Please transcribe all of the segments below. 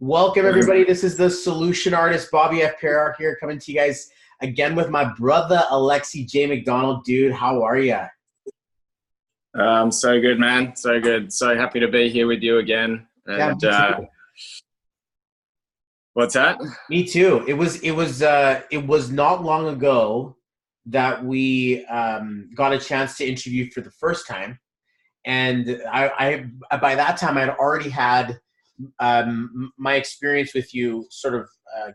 Welcome, everybody. This is the solution artist, Bobby F. Parihar here, coming to you guys again with my brother, Alexe J. McDonald. Dude, how are you? So good, man. So good. So happy to be here with you again. Yeah, And me too. what's that? Me too. It was not long ago that we got a chance to interview for the first time, and I by that time I'd already had my experience with you, sort of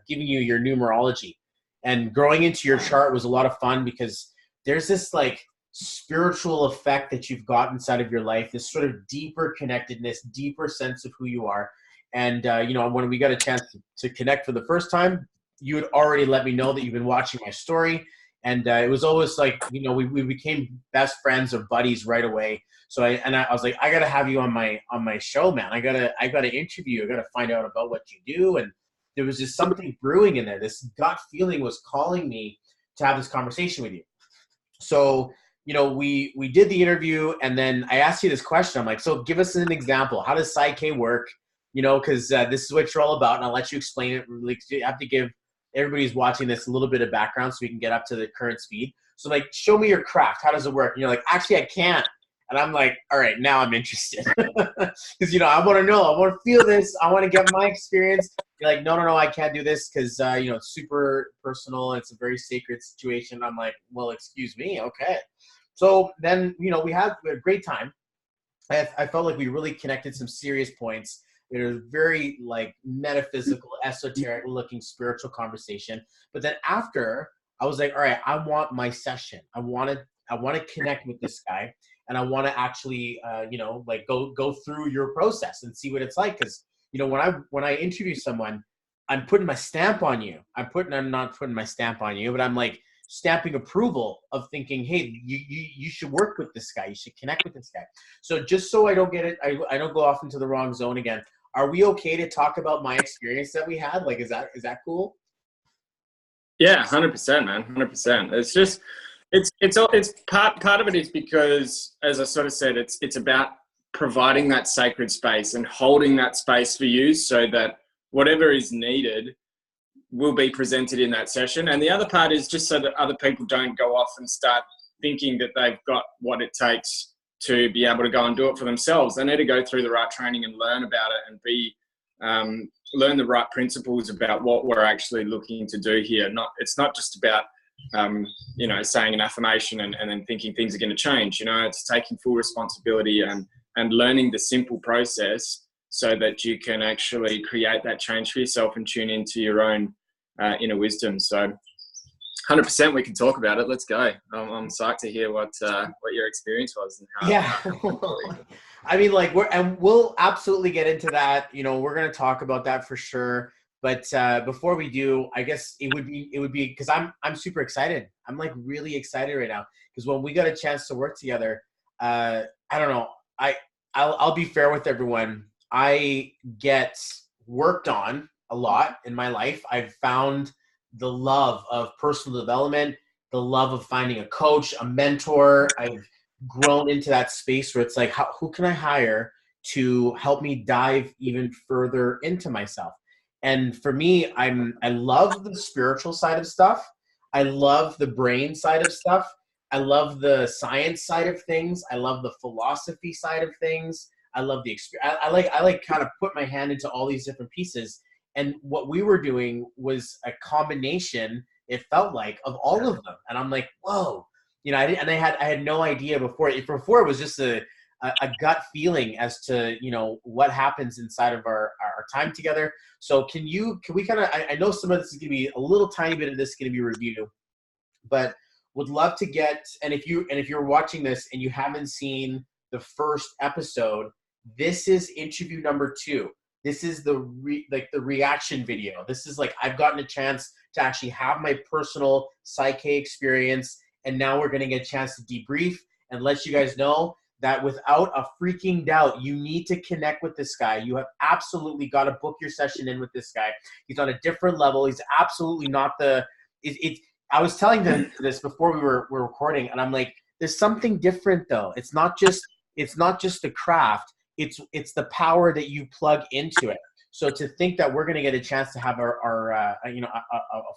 giving you your numerology, and growing into your chart was a lot of fun because there's this like spiritual effect that you've got inside of your life, this sort of deeper connectedness, deeper sense of who you are. And when we got a chance to connect for the first time, you had already let me know that you've been watching my story, and it was always like, we became best friends or buddies right away. So I was like, I gotta have you on my show, man. I gotta interview you. I gotta find out about what you do. And there was just something brewing in there. This gut feeling was calling me to have this conversation with you. So we did the interview, and then I asked you this question. I'm like, so give us an example. How does Psyche work? Because this is what you're all about, and I'll let you explain it. Really, you have to give everybody who's watching this a little bit of background so we can get up to the current speed. So like, show me your craft. How does it work? And you're like, actually, I can't. And I'm like, all right, now I'm interested. Because, I want to know. I want to feel this. I want to get my experience. You're like, no, I can't do this because, it's super personal. It's a very sacred situation. I'm like, well, excuse me. Okay. So then, we had a great time. I felt like we really connected some serious points. It was very like metaphysical, esoteric looking spiritual conversation. But then after, I was like, all right, I want my session. I want to connect with this guy, and I want to actually, go through your process and see what it's like. Because when I interview someone, I'm putting my stamp on you. I'm not putting my stamp on you, but I'm like stamping approval of thinking, hey, you should work with this guy. You should connect with this guy. So just so I don't get it, I don't go off into the wrong zone again. Are we okay to talk about my experience that we had? Like, is that cool? Yeah, 100%, man. 100%. It's just, it's part of it is because, as I sort of said, it's about providing that sacred space and holding that space for you so that whatever is needed will be presented in that session. And the other part is just so that other people don't go off and start thinking that they've got what it takes to be able to go and do it for themselves. They need to go through the right training and learn about it and learn the right principles about what we're actually looking to do here. It's not just about saying an affirmation and then thinking things are going to change. It's taking full responsibility and learning the simple process so that you can actually create that change for yourself and tune into your own inner wisdom. So 100% we can talk about it. Let's go. I'm psyched to hear what your experience was and how. Yeah. I mean, like, we'll absolutely get into that. We're going to talk about that for sure. But before we do, I guess it would be because I'm super excited. I'm like really excited right now because when we got a chance to work together, I don't know. I'll be fair with everyone. I get worked on a lot in my life. I've found the love of personal development, the love of finding a coach, a mentor. I've grown into that space where it's like, who can I hire to help me dive even further into myself? And for me, I love the spiritual side of stuff. I love the brain side of stuff. I love the science side of things. I love the philosophy side of things. I love the experience. I like kind of put my hand into all these different pieces. And what we were doing was a combination, it felt like, of all of them. And I'm like, whoa, I had no idea before. Before it was just a gut feeling as to, what happens inside of our time together. So can we kind of, I know some of this is going to be a little tiny bit of this is going to be review, but would love to get, and if you're watching this and you haven't seen the first episode, this is interview number 2. This is the reaction video. This is like, I've gotten a chance to actually have my personal Psyche experience. And now we're going to get a chance to debrief and let you guys know that without a freaking doubt, you need to connect with this guy. You have absolutely got to book your session in with this guy. He's on a different level. He's absolutely not I was telling them this before we were recording, and I'm like, there's something different though. It's not just the craft. It's the power that you plug into it. So to think that we're going to get a chance to have our a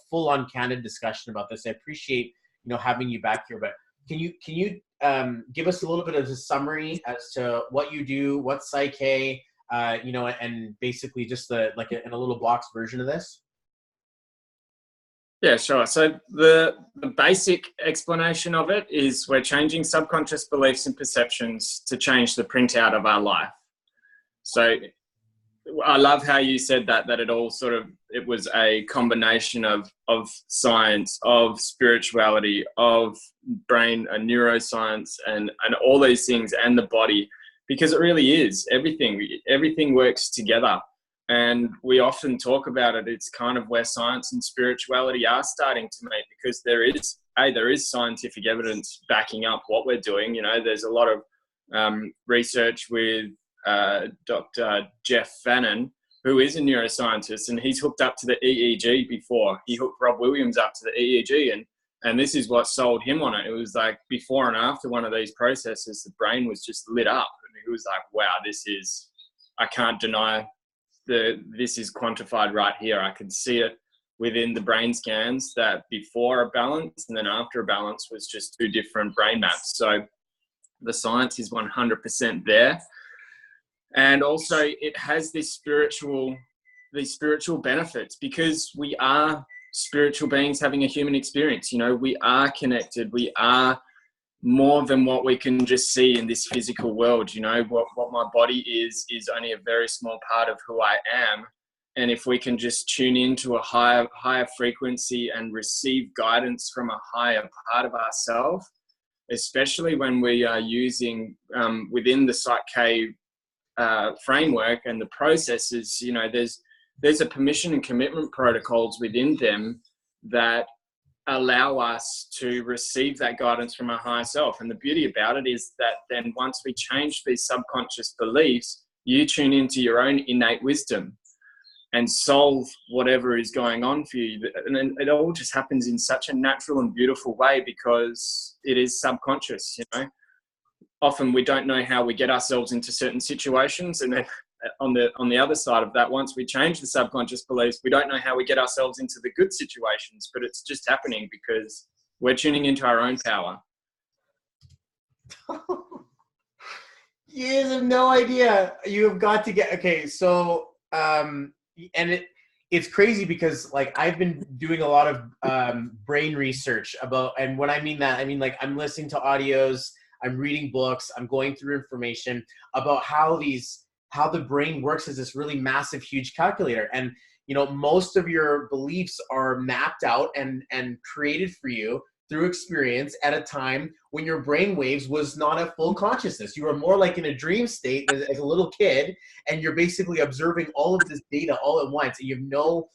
full-on candid discussion about this, I appreciate, having you back here. But can you give us a little bit of a summary as to what you do, what's Psyche, and basically just in a little box version of this? Yeah, sure. So the basic explanation of it is we're changing subconscious beliefs and perceptions to change the printout of our life. So I love how you said that it all it was a combination of science, of spirituality, of brain and neuroscience, and all these things, and the body, because it really is everything works together. And we often talk about it. It's kind of where science and spirituality are starting to meet, because there is scientific evidence backing up what we're doing. There's a lot of research with Dr. Jeff Fannin, who is a neuroscientist, and he's hooked up to the EEG before. He hooked Rob Williams up to the EEG, and this is what sold him on it. It was like before and after one of these processes, the brain was just lit up. And he was like, wow, I can't deny this is quantified right here. I could see it within the brain scans that before a balance and then after a balance was just two different brain maps. So the science is 100% there. And also it has these spiritual benefits, because we are spiritual beings having a human experience. We are connected. We are more than what we can just see in this physical world. What my body is only a very small part of who I am. And if we can just tune into a higher frequency and receive guidance from a higher part of ourselves, especially when we are using within the Psyche framework and the processes, there's a permission and commitment protocols within them that allow us to receive that guidance from our higher self. And the beauty about it is that then once we change these subconscious beliefs, you tune into your own innate wisdom and solve whatever is going on for you. And then it all just happens in such a natural and beautiful way, because it is subconscious. Often we don't know how we get ourselves into certain situations, and then on the other side of that, once we change the subconscious beliefs, we don't know how we get ourselves into the good situations, but it's just happening because we're tuning into our own power. You have no idea. You have got to get, okay. So, and it's crazy because I've been doing a lot of brain research about, and when I mean that, I mean I'm listening to audios, I'm reading books, I'm going through information about how the brain works as this really massive, huge calculator. And, most of your beliefs are mapped out and created for you through experience at a time when your brain waves was not a full consciousness. You were more like in a dream state as a little kid, and you're basically observing all of this data all at once. And you have no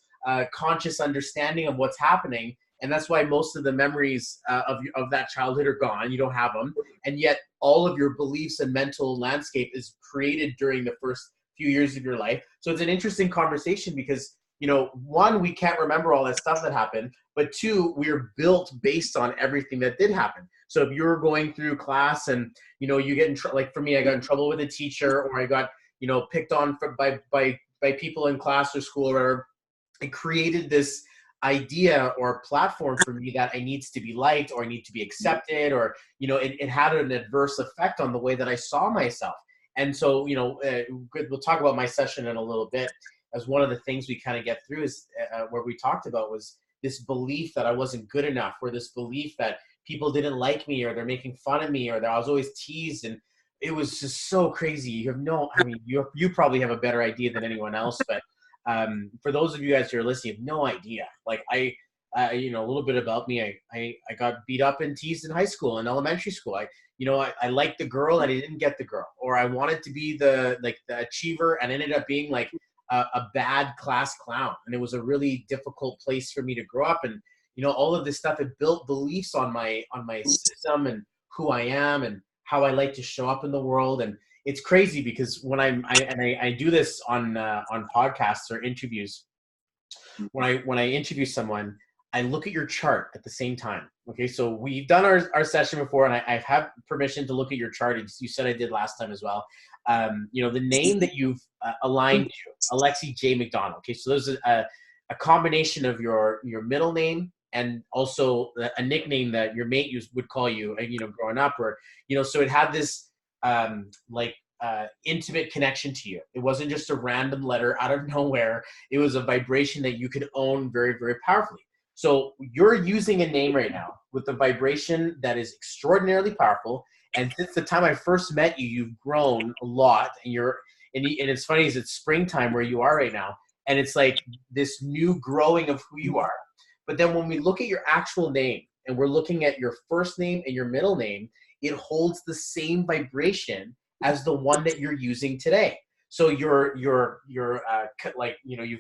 conscious understanding of what's happening. And that's why most of the memories of that childhood are gone. You don't have them. And yet all of your beliefs and mental landscape is created during the first few years of your life. So it's an interesting conversation because, one, we can't remember all that stuff that happened, but two, we're built based on everything that did happen. So if you're going through class and, you get in trouble, like for me, I got in trouble with a teacher, or I got, picked on by people in class or school, or whatever, it created this idea or platform for me that I needs to be liked, or I need to be accepted, or it had an adverse effect on the way that I saw myself. And so we'll talk about my session in a little bit, as one of the things we kind of get through is where we talked about was this belief that I wasn't good enough, or this belief that people didn't like me, or they're making fun of me, or that I was always teased. And it was just so crazy. You probably have a better idea than anyone else, but for those of you guys who are listening, you have no idea. A little bit about me. I got beat up and teased in high school and elementary school. I liked the girl and I didn't get the girl, or I wanted to be the achiever and ended up being a bad class clown. And it was a really difficult place for me to grow up. And, all of this stuff, it built beliefs on my system and who I am and how I like to show up in the world. And it's crazy because when I do this on podcasts or interviews, when I interview someone, I look at your chart at the same time. Okay, so we've done our session before, and I have permission to look at your chart. You said I did last time as well. The name that you've aligned to, Alexe J. McDonald. Okay, so there's a combination of your middle name and also a nickname that your mate would call you, growing up, or so it had this intimate connection to you. It wasn't just a random letter out of nowhere. It was a vibration that you could own very, very powerfully. So you're using a name right now with a vibration that is extraordinarily powerful. And since the time I first met you, you've grown a lot. And it's funny, is it's springtime where you are right now. And it's like this new growing of who you are. But then when we look at your actual name and we're looking at your first name and your middle name, it holds the same vibration as the one that you're using today. So you've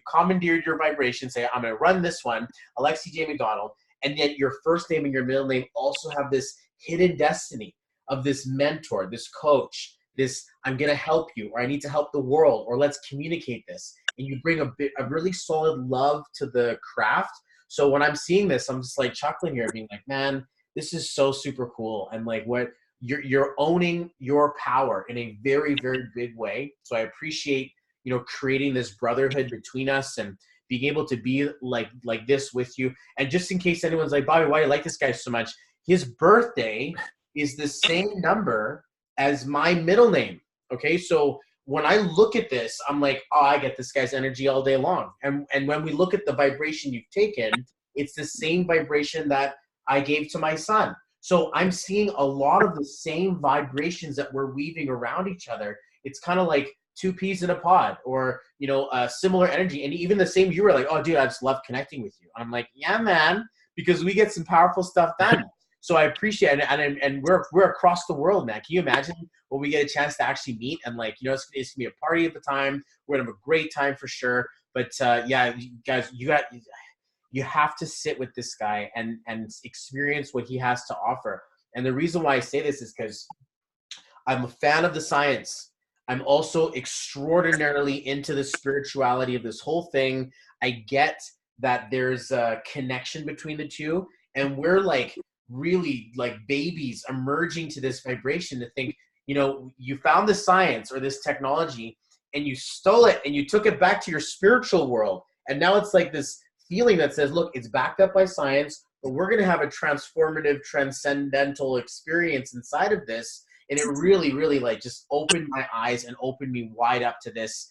commandeered your vibration, say, I'm going to run this one, Alexe J. McDonald, and yet your first name and your middle name also have this hidden destiny of this mentor, this coach, this I'm going to help you, or I need to help the world, or let's communicate this. And you bring a really solid love to the craft. So when I'm seeing this, I'm just like chuckling here, being like, man, this is so super cool. And like what you're owning your power in a very, very big way. So I appreciate, creating this brotherhood between us and being able to be like this with you. And just in case anyone's like, Bobby, why do you like this guy so much? His birthday is the same number as my middle name. Okay. So when I look at this, I'm like, oh, I get this guy's energy all day long. And when we look at the vibration you've taken, it's the same vibration that I gave to my son. So I'm seeing a lot of the same vibrations that we're weaving around each other. It's kind of like two peas in a pod, or, similar energy. And even the same, you were like, oh, dude, I just love connecting with you. I'm like, yeah, man, because we get some powerful stuff done. So I appreciate it. And we're across the world, man. Can you imagine when we get a chance to actually meet? And it's going to be a party at the time. We're going to have a great time for sure. But yeah, guys, you have to sit with this guy and experience what he has to offer. And the reason why I say this is because I'm a fan of the science. I'm also extraordinarily into the spirituality of this whole thing. I get that there's a connection between the two, and we're like really like babies emerging to this vibration to think, you found the science or this technology and you stole it and you took it back to your spiritual world. And now it's like this feeling that says, look, it's backed up by science, but we're going to have a transformative, transcendental experience inside of this. And it really, really just opened my eyes and opened me wide up to this.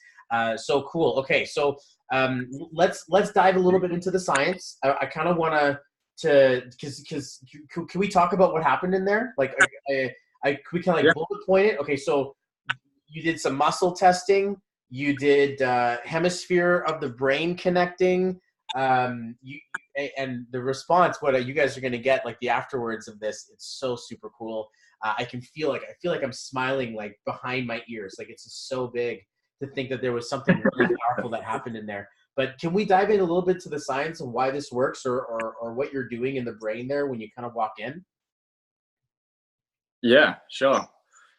So cool. Okay. So let's dive a little bit into the science. I kind of want because can we talk about what happened in there? Like, can we kind of bullet point it? Okay. So you did some muscle testing. You did hemisphere of the brain connecting. And the response, what you guys are going to get, like the afterwards of this, it's so super cool. I feel like I'm smiling like behind my ears. Like it's just so big to think that there was something really powerful that happened in there. But can we dive in a little bit to the science of why this works, or what you're doing in the brain there when you kind of walk in? Yeah, sure.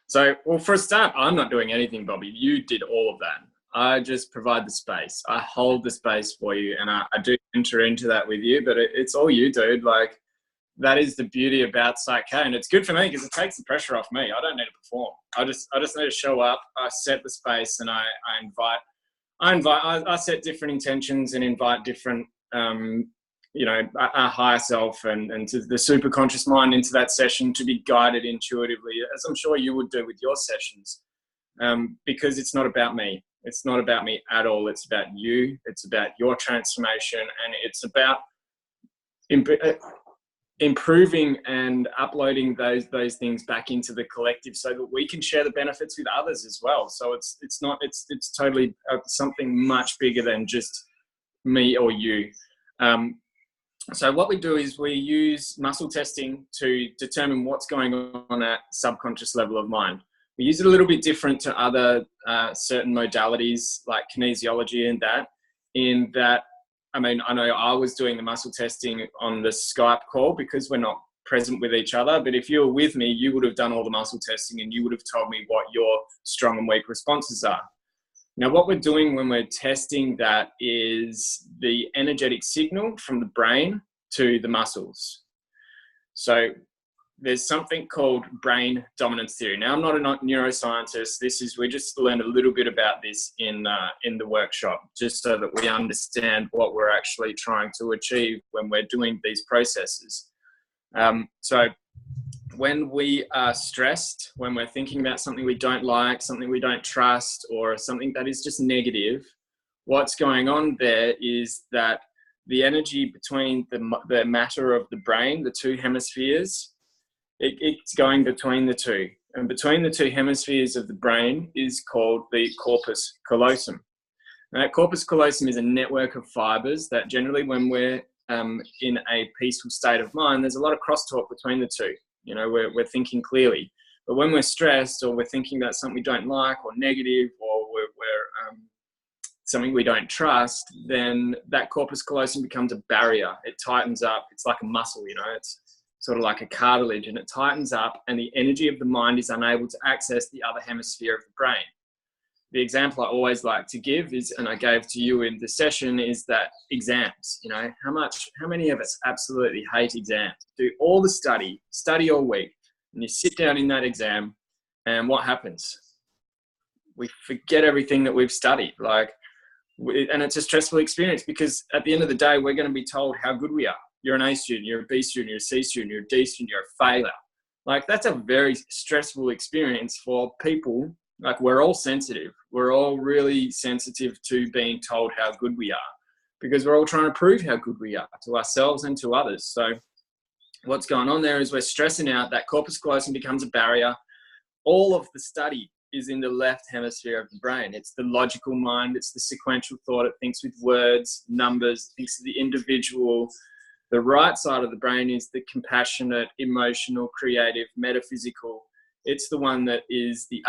So, well, for a start, I'm not doing anything, Bobby. You did all of that. I just provide the space. I hold the space for you, and I do enter into that with you, but it's all you, dude. Like, that is the beauty about Psych K, and it's good for me because it takes the pressure off me. I don't need to perform. I just need to show up. I set the space, and I set different intentions and invite different, our higher self and to the super conscious mind into that session to be guided intuitively, as I'm sure you would do with your sessions, because it's not about me. It's not about me at all. It's about you. It's about your transformation, and it's about improving and uploading those things back into the collective so that we can share the benefits with others as well. So it's totally something much bigger than just me or you. So what we do is we use muscle testing to determine what's going on at subconscious level of mind. We use it a little bit different to other certain modalities like kinesiology and that, in that, I mean, I know I was doing the muscle testing on the Skype call because we're not present with each other, but if you were with me, you would have done all the muscle testing and you would have told me what your strong and weak responses are. Now, what we're doing when we're testing that is the energetic signal from the brain to the muscles. So there's something called brain dominance theory. Now, I'm not a neuroscientist. We just learned a little bit about this in the workshop, just so that we understand what we're actually trying to achieve when we're doing these processes. So when we are stressed, when we're thinking about something we don't like, something we don't trust, or something that is just negative, what's going on there is that the energy between the matter of the brain, the two hemispheres, it's going between the two. And between the two hemispheres of the brain is called the corpus callosum. And that corpus callosum is a network of fibers that generally, when we're in a peaceful state of mind, there's a lot of crosstalk between the two. You know, we're thinking clearly. But when we're stressed, or we're thinking about something we don't like or negative, or we're something we don't trust, then that corpus callosum becomes a barrier. It tightens up. It's like a muscle, you know, it's sort of like a cartilage, and it tightens up, and the energy of the mind is unable to access the other hemisphere of the brain. The example I always like to give is, and I gave to you in the session, is that exams. You know, how many of us absolutely hate exams? Do all the study all week, and you sit down in that exam, and what happens? We forget everything that we've studied. And it's a stressful experience, because at the end of the day, we're going to be told how good we are. You're an A student, you're a B student, you're a C student, you're a D student, you're a failure. Like, that's a very stressful experience for people. Like, we're all sensitive. We're all really sensitive to being told how good we are, because we're all trying to prove how good we are to ourselves and to others. So what's going on there is we're stressing out. That corpus callosum becomes a barrier. All of the study is in the left hemisphere of the brain. It's the logical mind. It's the sequential thought. It thinks with words, numbers, thinks of the individual. The right side of the brain is the compassionate, emotional, creative, metaphysical. It's the one that is the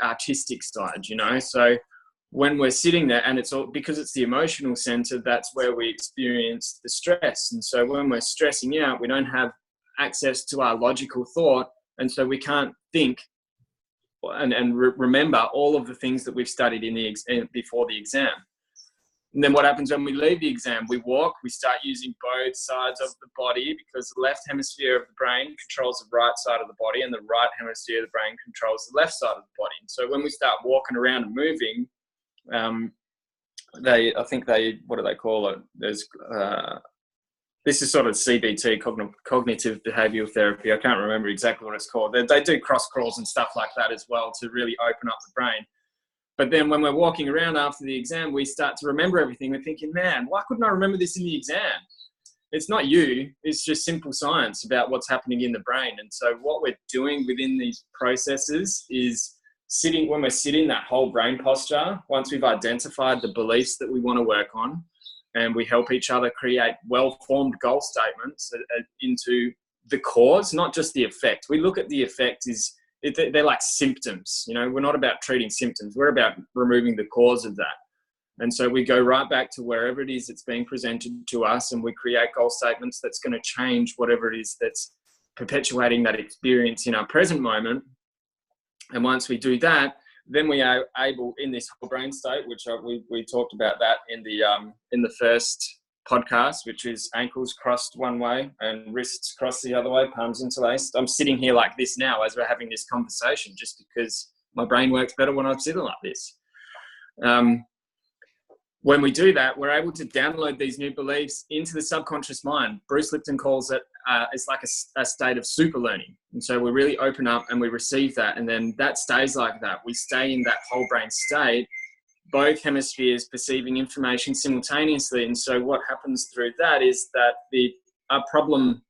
artistic side, you know? So when we're sitting there, and it's all because it's the emotional center, that's where we experience the stress. And so when we're stressing out, we don't have access to our logical thought. And so we can't think and remember all of the things that we've studied before the exam. And then what happens when we leave the exam? We start using both sides of the body, because the left hemisphere of the brain controls the right side of the body, and the right hemisphere of the brain controls the left side of the body. And so when we start walking around and moving, what do they call it? This is sort of CBT, cognitive behavioral therapy. I can't remember exactly what it's called. They do cross crawls and stuff like that as well to really open up the brain. But then when we're walking around after the exam, we start to remember everything. We're thinking, man, why couldn't I remember this in the exam? It's not you. It's just simple science about what's happening in the brain. And so what we're doing within these processes is when we're sitting, that whole brain posture, once we've identified the beliefs that we want to work on, and we help each other create well-formed goal statements into the cause, not just the effect. We look at the effect they're like symptoms. You know, we're not about treating symptoms. We're about removing the cause of that. And so we go right back to wherever it is that's being presented to us, and we create goal statements that's going to change whatever it is that's perpetuating that experience in our present moment. And once we do that, then we are able, in this whole brain state, which we talked about that in the first podcast, which is ankles crossed one way and wrists crossed the other way, palms interlaced. I'm sitting here like this now as we're having this conversation, just because my brain works better when I'm sitting like this. When we do that, we're able to download these new beliefs into the subconscious mind. Bruce Lipton calls it, it's like a state of super learning. And so we really open up and we receive that. And then that stays like that. We stay in that whole brain state, both hemispheres perceiving information simultaneously. And so what happens through that is that our problem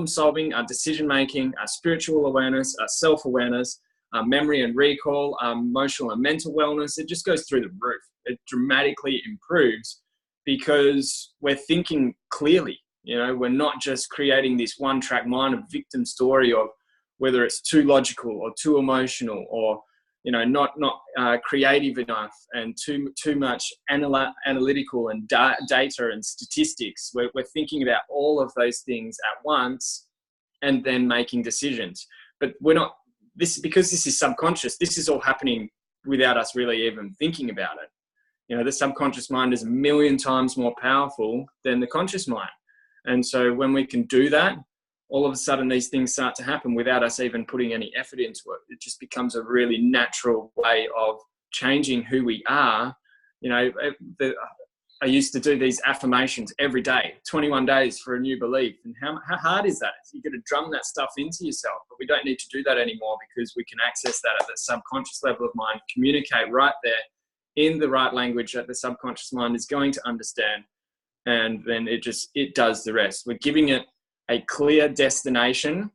solving, our decision making, our spiritual awareness, our self-awareness, our memory and recall, our emotional and mental wellness, it just goes through the roof. It dramatically improves because we're thinking clearly. You know, we're not just creating this one-track mind of victim story of whether it's too logical or too emotional, or not creative enough, and too much analytical and data and statistics. We're thinking about all of those things at once and then making decisions. But we're not. Because this is subconscious. This is all happening without us really even thinking about it. The subconscious mind is 1,000,000 times more powerful than the conscious mind. And so when we can do that, all of a sudden these things start to happen without us even putting any effort into it. It just becomes a really natural way of changing who we are. You know, I used to do these affirmations every day, 21 days for a new belief. And how hard is that? You got to drum that stuff into yourself, but we don't need to do that anymore because we can access that at the subconscious level of mind, communicate right there in the right language that the subconscious mind is going to understand. And then it does the rest. We're giving it a clear destination,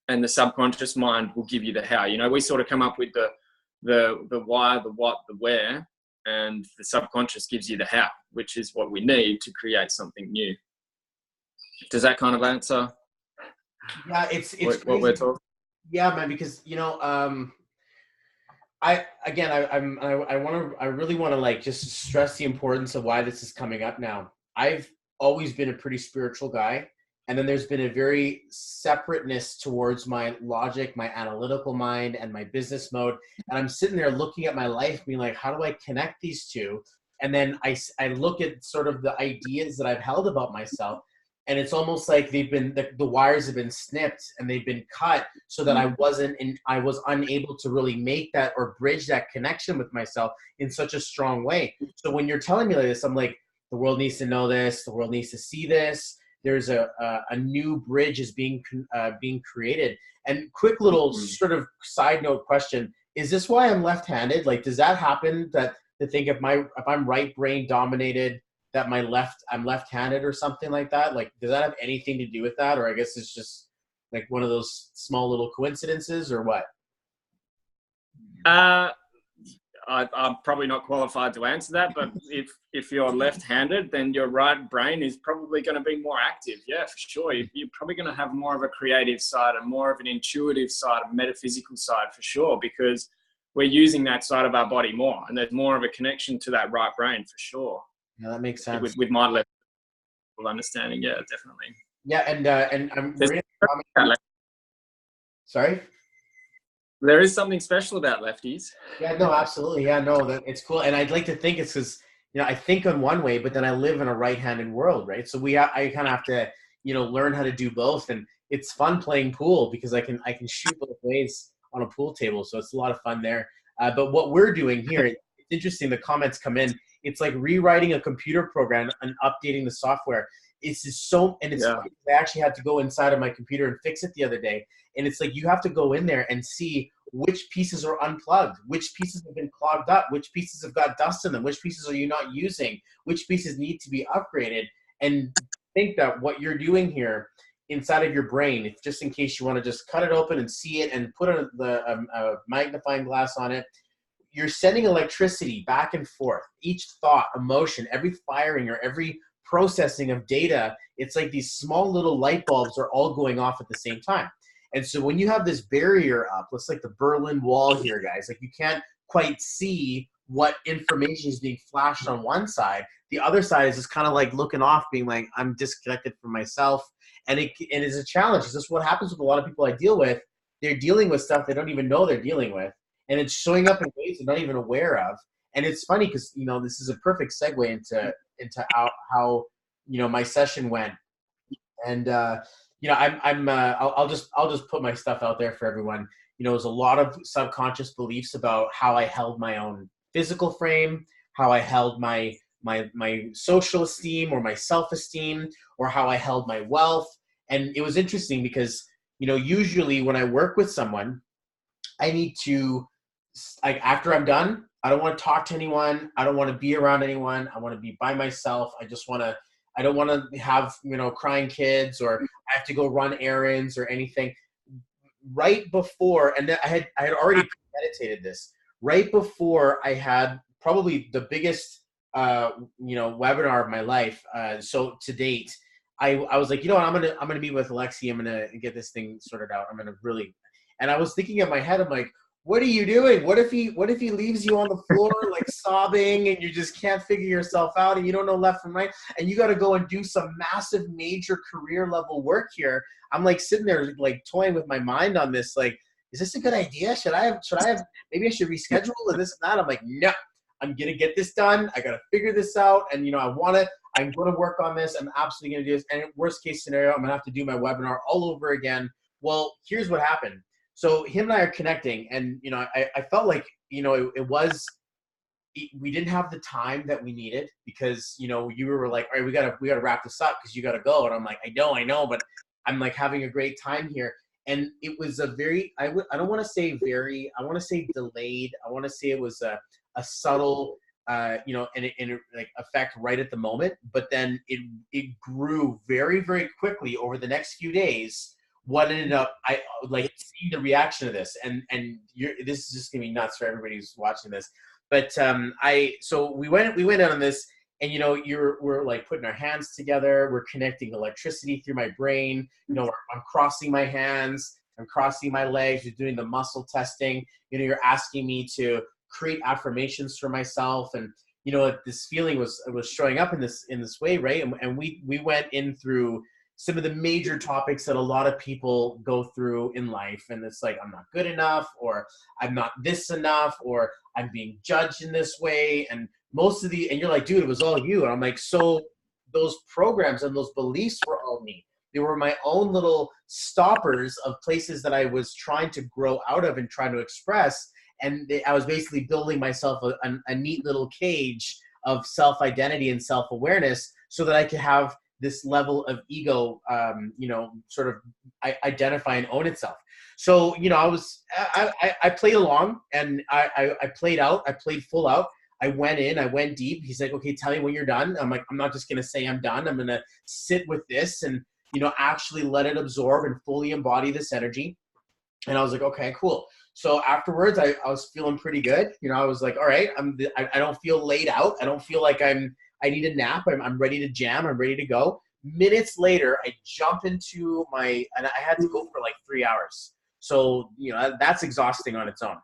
and the subconscious mind will give you the how. You know, we sort of come up with the why, the what, the where, and the subconscious gives you the how, which is what we need to create something new. Does that kind of answer? Yeah, it's what we're talking. Yeah, man, because you know, I really want to like just stress the importance of why this is coming up now. I've always been a pretty spiritual guy, and then there's been a very separateness towards my logic, my analytical mind, and my business mode. And I'm sitting there looking at my life, being like, how do I connect these two? And then I look at sort of the ideas that I've held about myself, and it's almost like they've been the wires have been snipped and they've been cut so that I was unable to really make that or bridge that connection with myself in such a strong way. So when you're telling me like this, I'm like, the world needs to know this. The world needs to see this. There's a new bridge is being created. And quick little sort of side note question: is this why I'm left-handed? Like, does that happen? That to think if I'm right brain dominated, that I'm left-handed or something like that? Like, does that have anything to do with that? Or I guess it's just like one of those small little coincidences, or what? I'm probably not qualified to answer that, but if you're left-handed, then your right brain is probably going to be more active. Yeah, for sure. You're probably going to have more of a creative side and more of an intuitive side, a metaphysical side, for sure, because we're using that side of our body more, and there's more of a connection to that right brain, for sure. Yeah, that makes sense. With my level of understanding, yeah, definitely. Yeah, and I'm reading. Sorry. There is something special about lefties. Yeah, no, absolutely. Yeah, no, it's cool. And I'd like to think it's because, you know, I think in one way, but then I live in a right-handed world, right? So I kind of have to, you know, learn how to do both. And it's fun playing pool because I can shoot both ways on a pool table. So it's a lot of fun there. But what we're doing here, it's interesting. The comments come in. It's like rewriting a computer program and updating the software. It's just so, and it's, funny, I actually had to go inside of my computer and fix it the other day. And it's like, you have to go in there and see which pieces are unplugged, which pieces have been clogged up, which pieces have got dust in them, which pieces are you not using, which pieces need to be upgraded. And think that what you're doing here inside of your brain, if just in case you want to just cut it open and see it and put a magnifying glass on it, you're sending electricity back and forth. Each thought, emotion, every firing or every processing of data, it's like these small little light bulbs are all going off at the same time. And so when you have this barrier up, let's like the Berlin Wall here, guys, like you can't quite see what information is being flashed on one side. The other side is just kind of like looking off, being like, I'm disconnected from myself. And it is a challenge. This is what happens with a lot of people I deal with. They're dealing with stuff they don't even know they're dealing with. And it's showing up in ways they're not even aware of. And it's funny because, you know, this is a perfect segue into how you know, my session went. And, you know, I'll just put my stuff out there for everyone. You know, there's a lot of subconscious beliefs about how I held my own physical frame, how I held my social esteem or my self-esteem, or how I held my wealth. And it was interesting because, you know, usually when I work with someone, I need to, like, after I'm done, I don't want to talk to anyone. I don't want to be around anyone. I want to be by myself. I don't want to have, you know, crying kids, or I have to go run errands or anything. Right before, and I had already meditated this, right before I had probably the biggest, you know, webinar of my life. So to date, I was like, you know what, I'm going to meet with Alexe. I'm going to get this thing sorted out. I'm going to really, and I was thinking in my head, I'm like, what are you doing? What if he leaves you on the floor like sobbing, and you just can't figure yourself out, and you don't know left from right, and you got to go and do some massive major career level work here? I'm like sitting there like toying with my mind on this, like, is this a good idea? Should I have maybe I should reschedule and this and that? I'm like, no, I'm gonna get this done. I gotta figure this out. And you know, I'm going to work on this. I'm absolutely going to do this. And worst case scenario, I'm going to have to do my webinar all over again. Well, here's what happened. So him and I are connecting, and, you know, I felt like, you know, we didn't have the time that we needed, because, you know, you were like, all right, we gotta wrap this up because you gotta go. And I'm like, I know, but I'm like having a great time here. And it was a very, I don't want to say very, I want to say delayed. I want to say it was a subtle, you know, and it like effect right at the moment. But then it grew very, very quickly over the next few days. What ended up, I like seeing the reaction of this, and this is just gonna be nuts for everybody who's watching this. But so we went out on this, and, you know, we're like putting our hands together, we're connecting electricity through my brain. You know, I'm crossing my hands, I'm crossing my legs, you're doing the muscle testing. You know, you're asking me to create affirmations for myself, and, you know, this feeling was showing up in this way, right? And we went in through some of the major topics that a lot of people go through in life. And it's like, I'm not good enough, or I'm not this enough, or I'm being judged in this way. And and you're like, dude, it was all you. And I'm like, so those programs and those beliefs were all me. They were my own little stoppers of places that I was trying to grow out of and trying to express. And I was basically building myself a neat little cage of self-identity and self-awareness so that I could have this level of ego, you know, sort of identify and own itself. So, you know, I played along, and I played out, I played full out. I went in, I went deep. He's like, okay, tell me when you're done. I'm like, I'm not just going to say I'm done. I'm going to sit with this and, you know, actually let it absorb and fully embody this energy. And I was like, okay, cool. So afterwards, I was feeling pretty good. You know, I was like, all right, I don't feel laid out. I don't feel like I need a nap. I'm ready to jam. I'm ready to go. Minutes later, I jump into and I had to go for like 3 hours. So, you know, that's exhausting on its own.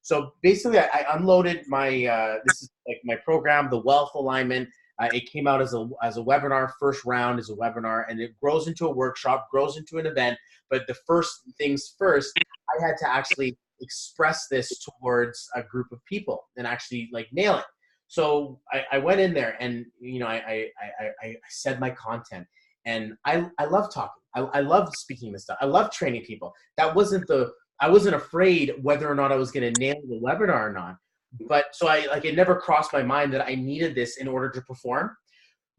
So basically, I unloaded this is like my program, the Wealth Alignment. It came out as a webinar. First round is a webinar, and it grows into a workshop, grows into an event. But the first things first, I had to actually express this towards a group of people and actually like nail it. So I went in there, and, you know, I said my content, and I love talking. I love speaking this stuff. I love training people. I wasn't afraid whether or not I was going to nail the webinar or not. But so it never crossed my mind that I needed this in order to perform.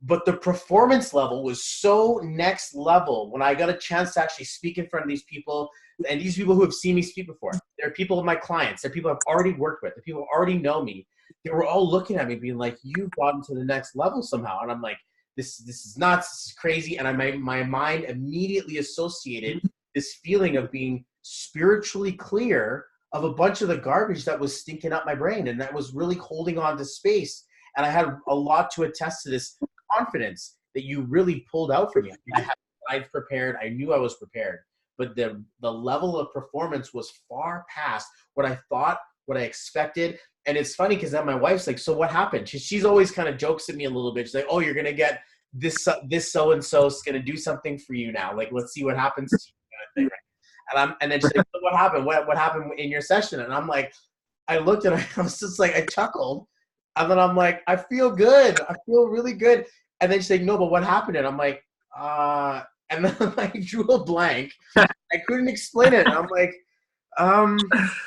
But the performance level was so next level when I got a chance to actually speak in front of these people, and these people who have seen me speak before. They're people of my clients. They're people I've already worked with. They're people who already know me. They were all looking at me being like, you've gotten to the next level somehow. And I'm like, this is nuts. This is crazy. And my mind immediately associated this feeling of being spiritually clear of a bunch of the garbage that was stinking up my brain, and that was really holding on to space. And I had a lot to attest to this confidence that you really pulled out for me. I've prepared. I knew I was prepared, but the level of performance was far past what I thought, what I expected. And it's funny because then my wife's like, so what happened? She's always kind of jokes at me a little bit. She's like, oh, you're going to get this so-and-so is going to do something for you now. Like, let's see what happens to you. Kind of thing, right? And then she's like, what happened? What happened in your session? And I'm like, I looked at her, I was just like, I chuckled. And then I'm like, I feel good. I feel really good. And then she's like, no, but what happened? And I'm like, and then I drew a blank. I couldn't explain it. And I'm like,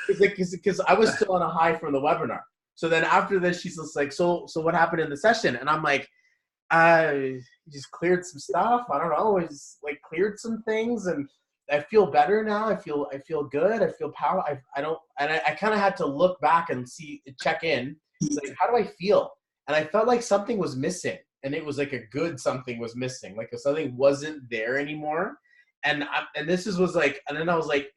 because I was still on a high from the webinar. So then after this, she's just like, so what happened in the session? And I'm like, just cleared some stuff. I don't know. I just like cleared some things, and I feel better now. I feel good. I feel power. I kind of had to look back and check in. Like, how do I feel? And I felt like something was missing, and it was like a good something was missing. Like if something wasn't there anymore. And was like, and then I was like,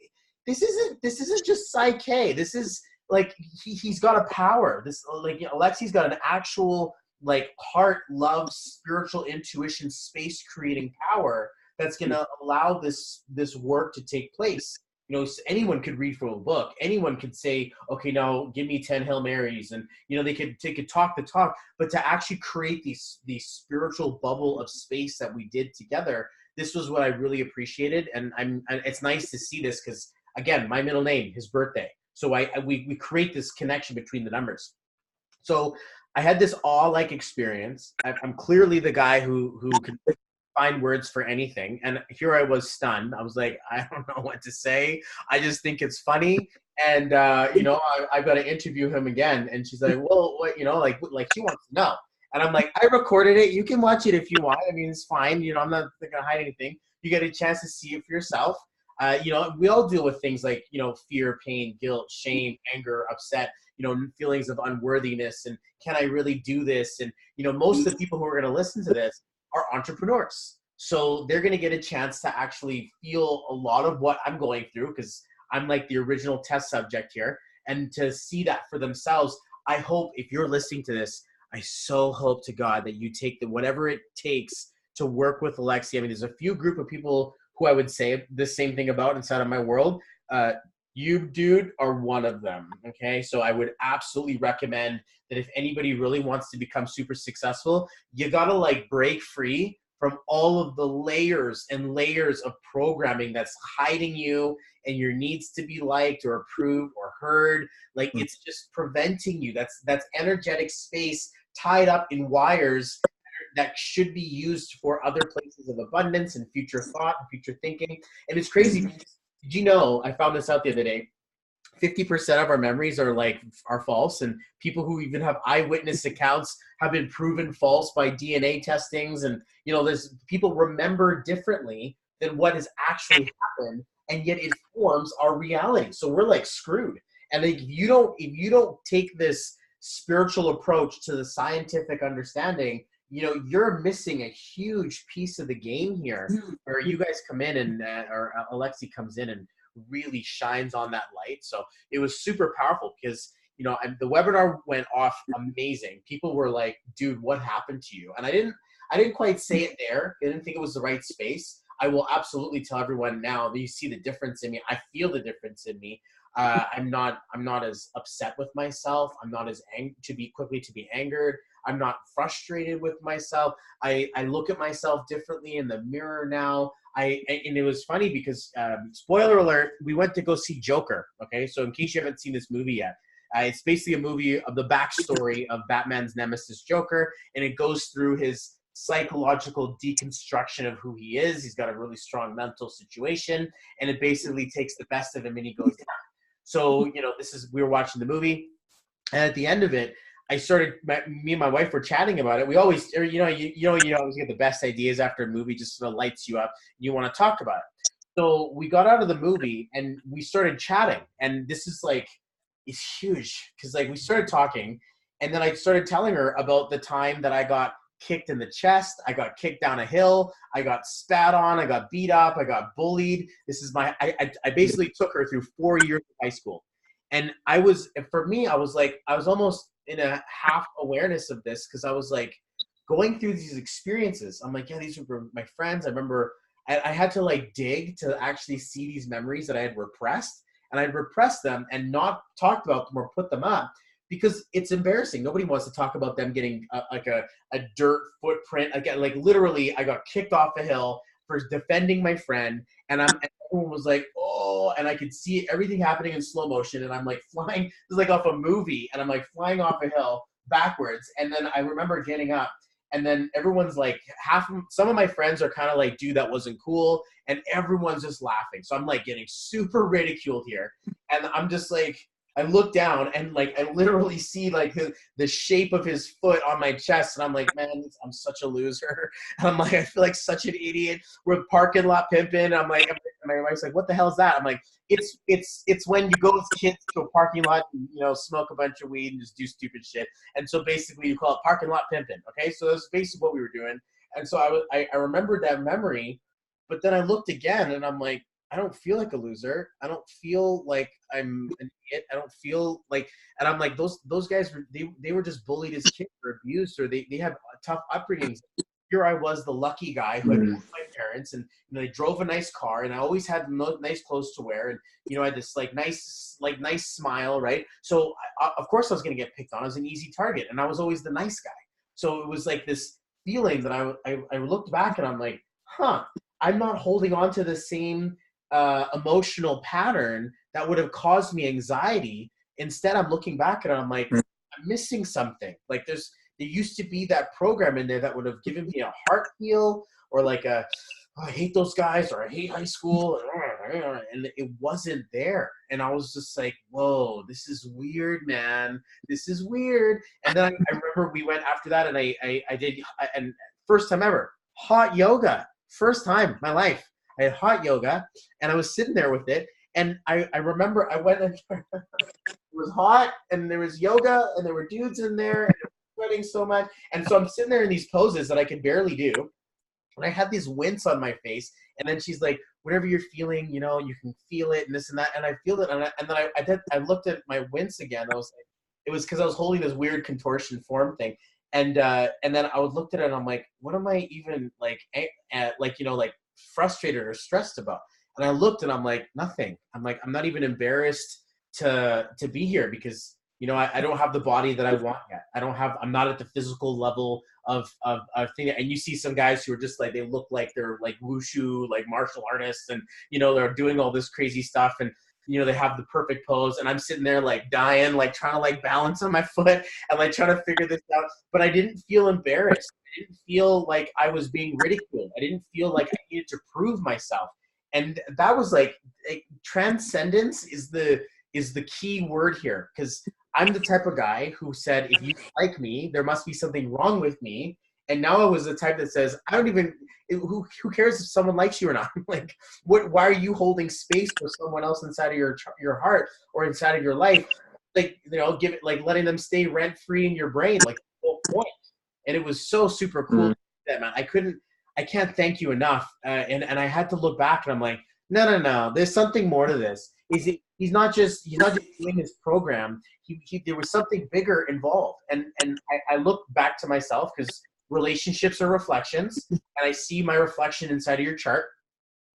this isn't just Psyche. This is like, he's got a power. This, like, you know, Alexi's got an actual, like, heart, love, spiritual intuition, space creating power that's going to allow this work to take place. You know, anyone could read from a book. Anyone could say, okay, now give me 10 Hail Marys. And, you know, they could talk the talk, but to actually create these spiritual bubble of space that we did together, this was what I really appreciated. And it's nice to see this because, again, my middle name, his birthday. So we create this connection between the numbers. So I had this awe-like experience. I'm clearly the guy who can find words for anything. And here I was stunned. I was like, I don't know what to say. I just think it's funny. And, I've got to interview him again. And she's like, well, what, like she wants to know. And I'm like, I recorded it. You can watch it if you want. I mean, it's fine. I'm not going to hide anything. You get a chance to see it for yourself. We all deal with things like, fear, pain, guilt, shame, anger, upset, feelings of unworthiness. And can I really do this? And, most of the people who are going to listen to this are entrepreneurs. So they're going to get a chance to actually feel a lot of what I'm going through, because I'm like the original test subject here, and to see that for themselves. I hope if you're listening to this, I so hope to God that you take whatever it takes to work with Alexe. I mean, there's a few group of people who I would say the same thing about inside of my world. You, dude, are one of them, okay? So I would absolutely recommend that if anybody really wants to become super successful, you gotta break free from all of the layers and layers of programming that's hiding you and your needs to be liked or approved or heard. It's just preventing you. That's energetic space tied up in wires that should be used for other places of abundance and future thought and future thinking. And it's crazy. Did you know, I found this out the other day, 50% of our memories are false, and people who even have eyewitness accounts have been proven false by DNA testings. And there's people remember differently than what has actually happened, and yet it forms our reality. So we're screwed. And if you don't take this spiritual approach to the scientific understanding, you're missing a huge piece of the game here, where you guys come in and or Alexe comes in and really shines on that light. So it was super powerful because, the webinar went off amazing. People were like, dude, what happened to you? And I didn't quite say it there. I didn't think it was the right space. I will absolutely tell everyone now that you see the difference in me. I feel the difference in me. I'm not as upset with myself. I'm not as to be angered. I'm not frustrated with myself. I look at myself differently in the mirror now. And it was funny because, spoiler alert, we went to go see Joker. Okay, so in case you haven't seen this movie yet, it's basically a movie of the backstory of Batman's nemesis Joker, and it goes through his psychological deconstruction of who he is. He's got a really strong mental situation, and it basically takes the best of him and he goes down. So, we were watching the movie, and at the end of it, me and my wife were chatting about it. We always, you always get the best ideas after a movie, just sort of lights you up. You want to talk about it. So we got out of the movie and we started chatting, and this is it's huge because we started talking, and then I started telling her about the time that I got kicked in the chest, I got kicked down a hill, I got spat on, I got beat up, I got bullied. This is I basically took her through 4 years of high school. And I was almost in a half awareness of this, because I was going through these experiences. I'm yeah, these were my friends. I remember I had to dig to actually see these memories that I had repressed, and I'd repressed them and not talked about them or put them up, because it's embarrassing. Nobody wants to talk about them getting a dirt footprint. Again, literally, I got kicked off a hill for defending my friend, and everyone was like, oh, and I could see everything happening in slow motion, and I'm flying. This is off a movie, and I'm flying off a hill backwards, and then I remember getting up, and then everyone's some of my friends are kind of dude, that wasn't cool, and everyone's just laughing. So I'm getting super ridiculed here, and I'm just I look down and I literally see the shape of his foot on my chest, and I'm man, I'm such a loser. And I'm I feel such an idiot. We're parking lot pimping. I'm my wife's what the hell is that? I'm it's when you go with kids to a parking lot and smoke a bunch of weed and just do stupid shit. And so basically you call it parking lot pimping. Okay, so that's basically what we were doing. And so I remembered that memory, but then I looked again and I'm I don't feel like a loser. I don't feel like I'm an idiot. I don't feel and I'm those guys they were just bullied as kids or abused, or they have tough upbringings. Here I was, the lucky guy who had my parents, and they drove a nice car, and I always had nice clothes to wear, and I had this nice smile, right? So of course I was going to get picked on. I was an easy target, and I was always the nice guy. So it was this feeling that I looked back and I'm I'm not holding on to the same emotional pattern that would have caused me anxiety. Instead, I'm looking back and I'm I'm missing something. Like there used to be that program in there that would have given me a heart feel or like a, oh, I hate those guys or I hate high school. And it wasn't there. And I was just like, whoa, this is weird, man. This is weird. And then I remember we went after that and I did, and first time ever, hot yoga. First time in my life. I had hot yoga and I was sitting there with it. And I remember I went and it was hot and there was yoga and there were dudes in there and it was sweating so much. And so I'm sitting there in these poses that I could barely do. And I had this wince on my face. And then she's like, whatever you're feeling, you know, you can feel it and this and that. And I feel it. And then I looked at my wince again. I was like, it was because I was holding this weird contortion form thing. And then I looked at it and I'm like, what am I even like frustrated or stressed about? And I looked and I'm like, nothing. I'm like, I'm not even embarrassed to be here because, you know, I don't have the body that I want yet. I'm not at the physical level of thing. And you see some guys who are just like, they look like they're like wushu, like martial artists. And, you know, they're doing all this crazy stuff. And, you know, they have the perfect pose. And I'm sitting there like dying, like trying to like balance on my foot and like trying to figure this out. But I didn't feel embarrassed. I didn't feel like I was being ridiculed. I didn't feel like I needed to prove myself. And that was like transcendence is the key word here, because I'm the type of guy who said, if you like me, there must be something wrong with me. And now I was the type that says, I don't even, who cares if someone likes you or not? Like, why are you holding space for someone else inside of your heart or inside of your life? Like, you know, give it, like letting them stay rent free in your brain, like the whole point. And it was so super cool. That, man, I can't thank you enough. And I had to look back and I'm like, no. There's something more to this. He's not just doing his program. There was something bigger involved. And I look back to myself because relationships are reflections, and I see my reflection inside of your chart.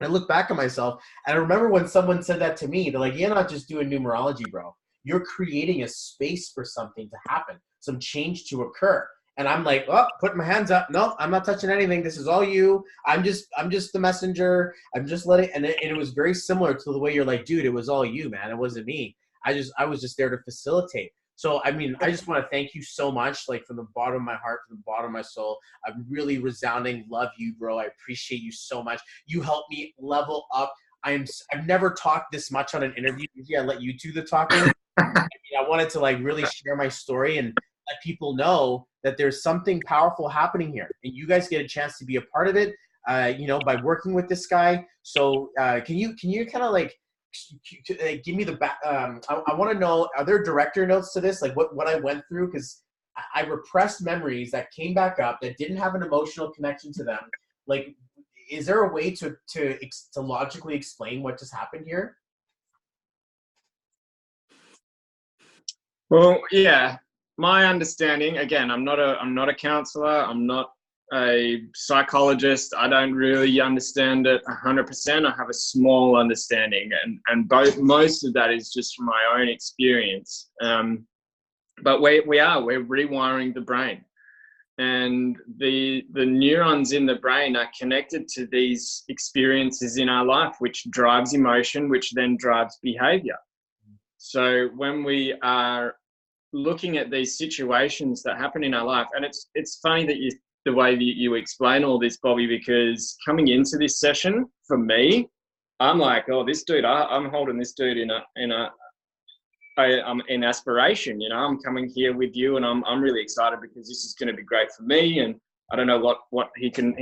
And I look back at myself, and I remember when someone said that to me, they're like, "You're not just doing numerology, bro. You're creating a space for something to happen, some change to occur." And I'm like, oh, putting my hands up. No, I'm not touching anything. This is all you. I'm just the messenger. I'm just letting, and it was very similar to the way you're like, dude, it was all you, man. It wasn't me. I was just there to facilitate. So, I mean, I just want to thank you so much, like from the bottom of my heart, from the bottom of my soul. I really resounding love you, bro. I appreciate you so much. You helped me level up. I've never talked this much on an interview. Usually I let you do the talking. I wanted to like really share my story and let people know that there's something powerful happening here, and you guys get a chance to be a part of it, you know, by working with this guy. So can you kind of like give me the back? I want to know, are there director notes to this, like what I went through, because I repressed memories that came back up that didn't have an emotional connection to them. Like, is there a way to logically explain what just happened here? Well, yeah. My understanding, again, I'm not a counselor. I'm not a psychologist. I don't really understand it 100%. I have a small understanding, and most of that is just from my own experience. But we're rewiring the brain, and the neurons in the brain are connected to these experiences in our life, which drives emotion, which then drives behavior. So when we are looking at these situations that happen in our life, and it's funny that the way that you explain all this, Bobby, because coming into this session for me, I'm like, oh, this dude, I'm holding this dude I'm in aspiration. You know, I'm coming here with you, and I'm really excited because this is going to be great for me. And I don't know what he can.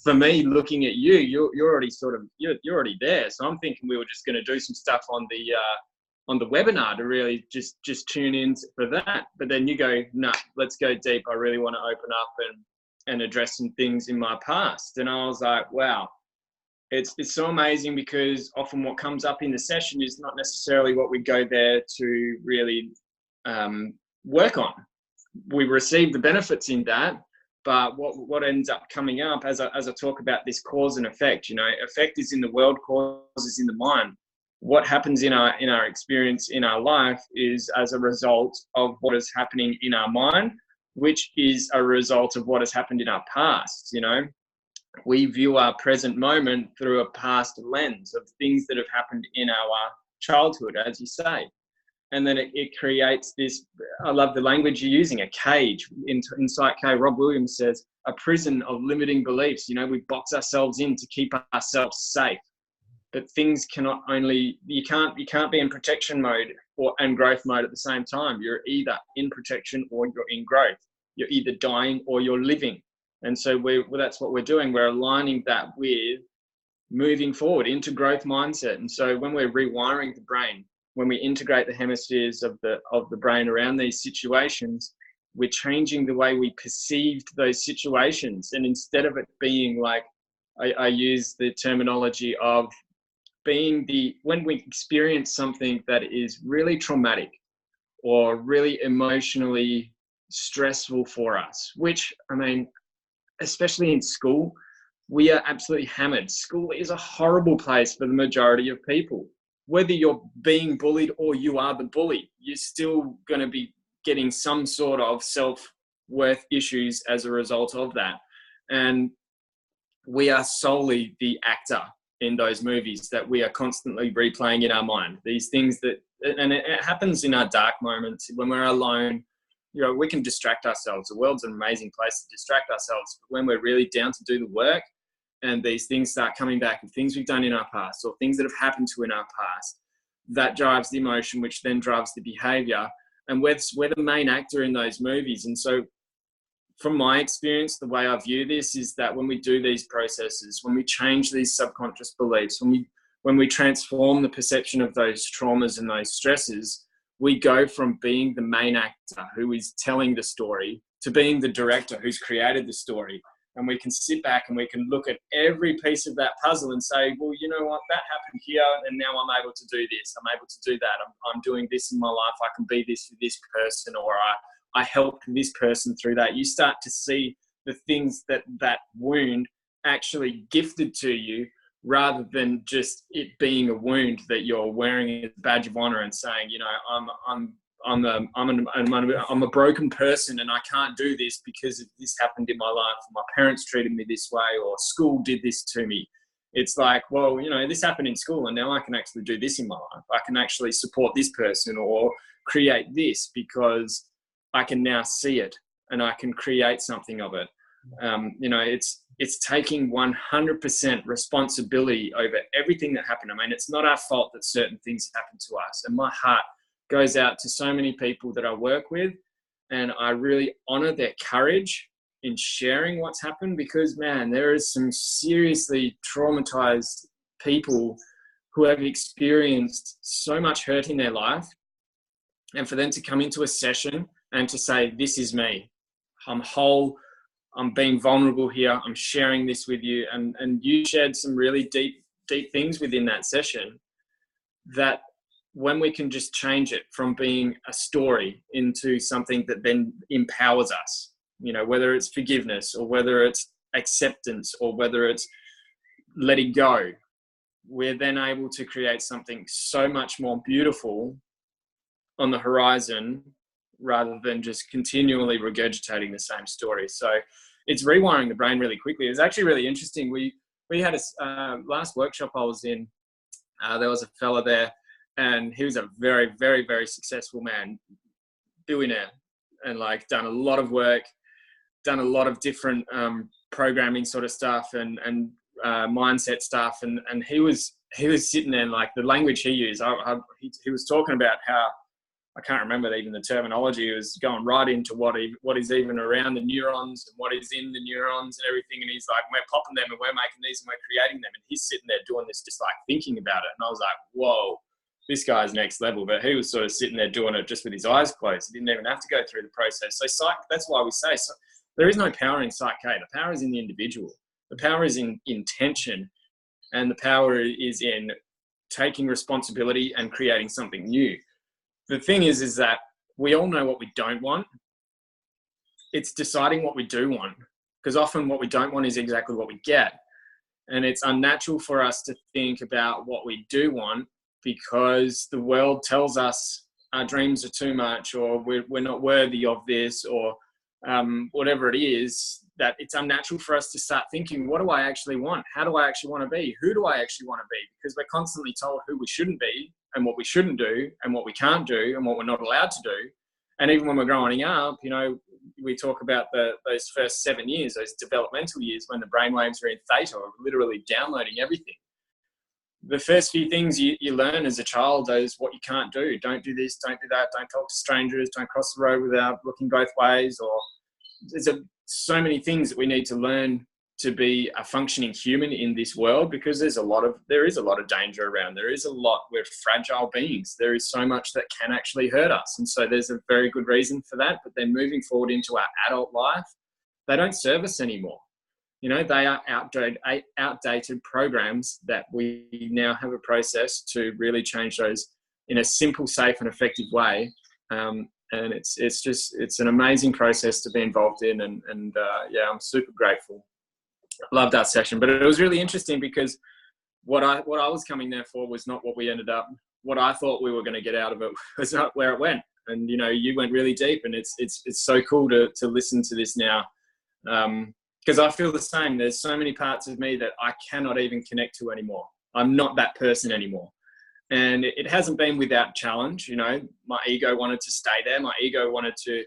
For me, looking at you, you're already you're already there. So I'm thinking we were just going to do some stuff on the webinar to really just tune in for that. But then you go, nah, let's go deep. I really want to open up and address some things in my past. And I was like, wow, it's so amazing, because often what comes up in the session is not necessarily what we go there to really work on. We receive the benefits in that, but what ends up coming up as I talk about this cause and effect, you know, effect is in the world, cause is in the mind. What happens in our experience in our life is as a result of what is happening in our mind, which is a result of what has happened in our past. You know, we view our present moment through a past lens of things that have happened in our childhood, as you say. And then it creates this, I love the language you're using, a cage. In Insight K, Rob Williams says, a prison of limiting beliefs. You know, we box ourselves in to keep ourselves safe. But things cannot only, you can't be in protection mode and growth mode at the same time. You're either in protection or you're in growth. You're either dying or you're living. And so that's what we're doing. We're aligning that with moving forward into growth mindset. And so when we're rewiring the brain, when we integrate the hemispheres of the brain around these situations, we're changing the way we perceived those situations. And instead of it being like, I use the terminology of being when we experience something that is really traumatic or really emotionally stressful for us, which, I mean, especially in school, we are absolutely hammered. School is a horrible place for the majority of people. Whether you're being bullied or you are the bully, you're still going to be getting some sort of self-worth issues as a result of that. And we are solely the actor in those movies that we are constantly replaying in our mind. These things that, and it happens in our dark moments when we're alone. You know, we can distract ourselves. The world's an amazing place to distract ourselves. But when we're really down to do the work and these things start coming back of things we've done in our past or things that have happened to in our past, that drives the emotion, which then drives the behavior. And we're the main actor in those movies. And so from my experience, the way I view this is that when we do these processes, when we change these subconscious beliefs, when we transform the perception of those traumas and those stresses, we go from being the main actor who is telling the story to being the director who's created the story. And we can sit back and we can look at every piece of that puzzle and say, well, you know what, that happened here, and now I'm able to do this. I'm able to do that. I'm doing this in my life. I can be this for this person, or I helped this person through that. You start to see the things that wound actually gifted to you, rather than just it being a wound that you're wearing as a badge of honor and saying, you know, I'm a broken person and I can't do this because this happened in my life. My parents treated me this way, or school did this to me. It's like, well, you know, this happened in school and now I can actually do this in my life. I can actually support this person or create this because I can now see it and I can create something of it. You know, it's taking 100% responsibility over everything that happened. I mean, it's not our fault that certain things happen to us. And my heart goes out to so many people that I work with, and I really honor their courage in sharing what's happened, because, man, there is some seriously traumatized people who have experienced so much hurt in their life. And for them to come into a session and to say, this is me, I'm whole, I'm being vulnerable here, I'm sharing this with you. And you shared some really deep things within that session, that when we can just change it from being a story into something that then empowers us, you know, whether it's forgiveness or whether it's acceptance or whether it's letting go, we're then able to create something so much more beautiful on the horizon, rather than just continually regurgitating the same story. So it's rewiring the brain really quickly. It was actually really interesting. We had a last workshop I was in, there was a fella there, and he was a very, very, very successful man, billionaire, and like done a lot of work, done a lot of different programming sort of stuff and mindset stuff. And he was sitting there, and like the language he used, he was talking about how, I can't remember even the terminology. It was going right into what is even around the neurons and what is in the neurons and everything. And he's like, we're popping them and we're making these and we're creating them. And he's sitting there doing this, just like thinking about it. And I was like, whoa, this guy's next level. But he was sort of sitting there doing it just with his eyes closed. He didn't even have to go through the process. So that's why we say, so there is no power in Psych K. The power is in the individual. The power is in intention. And the power is in taking responsibility and creating something new. The thing is that we all know what we don't want. It's deciding what we do want, because often what we don't want is exactly what we get. And it's unnatural for us to think about what we do want, because the world tells us our dreams are too much, or we're not worthy of this, or whatever it is, that it's unnatural for us to start thinking, what do I actually want? How do I actually want to be? Who do I actually want to be? Because we're constantly told who we shouldn't be and what we shouldn't do and what we can't do and what we're not allowed to do. And even when we're growing up, you know, we talk about those first 7 years, those developmental years when the brainwaves are in theta, literally downloading everything. The first few things you learn as a child is what you can't do. Don't do this, don't do that, don't talk to strangers, don't cross the road without looking both ways. Or there's so many things that we need to learn to be a functioning human in this world, because there is a lot of danger around. We're fragile beings. There is so much that can actually hurt us. And so there's a very good reason for that. But then moving forward into our adult life, they don't serve us anymore. You know, they are outdated programs that we now have a process to really change those in a simple, safe and effective way. And it's an amazing process to be involved in. And yeah, I'm super grateful. Love that session. But it was really interesting because what I was coming there for was not what I thought we were going to get out of it was not where it went. And, you know, you went really deep, and it's so cool to listen to this now. Because I feel the same. There's so many parts of me that I cannot even connect to anymore. I'm not that person anymore. And it hasn't been without challenge. You know, my ego wanted to stay there. My ego wanted to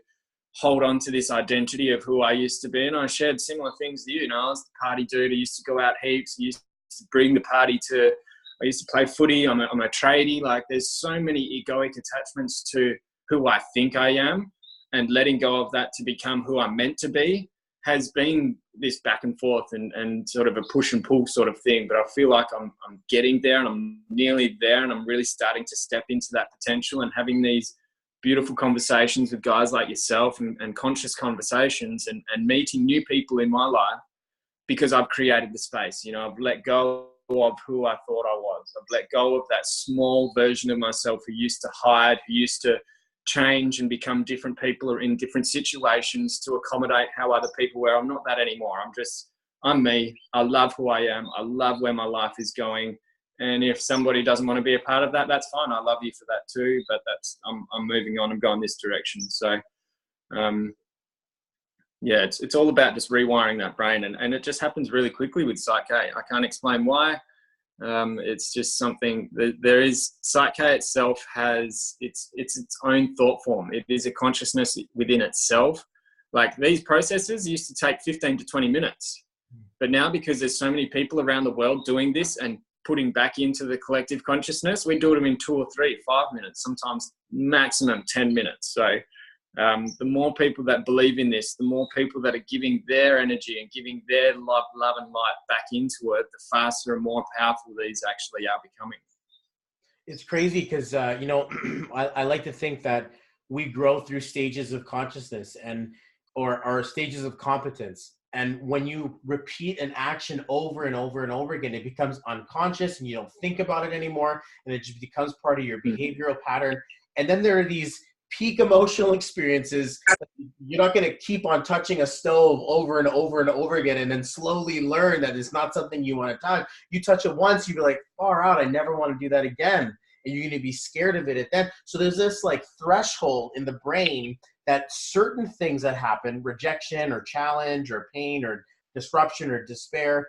hold on to this identity of who I used to be. And I shared similar things to you. You know, I was the party dude. I used to go out heaps. I used to bring the party I used to play footy. I'm a tradie. Like, there's so many egoic attachments to who I think I am, and letting go of that to become who I'm meant to be has been this back and forth and sort of a push and pull sort of thing. But I feel like I'm getting there, and I'm nearly there, and I'm really starting to step into that potential and having these beautiful conversations with guys like yourself and conscious conversations and meeting new people in my life, because I've created the space. You know, I've let go of who I thought I was. I've let go of that small version of myself who used to hide, who used to change and become different people or in different situations to accommodate how other people were. I'm not that anymore. I'm me. I love who I am. I love where my life is going. And if somebody doesn't want to be a part of that, that's fine. I love you for that too. But I'm moving on. I'm going this direction. So, yeah, it's all about just rewiring that brain, and it just happens really quickly with Psych A. I can't explain why. It's just something that there is. Psych A itself has its own thought form. It is a consciousness within itself. Like, these processes used to take 15 to 20 minutes, but now, because there's so many people around the world doing this and putting back into the collective consciousness, we do them in 2 or 3, 5 minutes, sometimes maximum 10 minutes. So the more people that believe in this, the more people that are giving their energy and giving their love and light back into it, the faster and more powerful these actually are becoming. It's crazy because, you know, I like to think that we grow through stages of consciousness or stages of competence. And when you repeat an action over and over and over again, it becomes unconscious and you don't think about it anymore. And it just becomes part of your behavioral pattern. And then there are these peak emotional experiences. You're not going to keep on touching a stove over and over and over again and then slowly learn that it's not something you want to touch. You touch it once, you'll be like, far out, I never want to do that again. And you're going to be scared of it at then. So there's this like threshold in the brain that certain things that happen, rejection or challenge or pain or disruption or despair,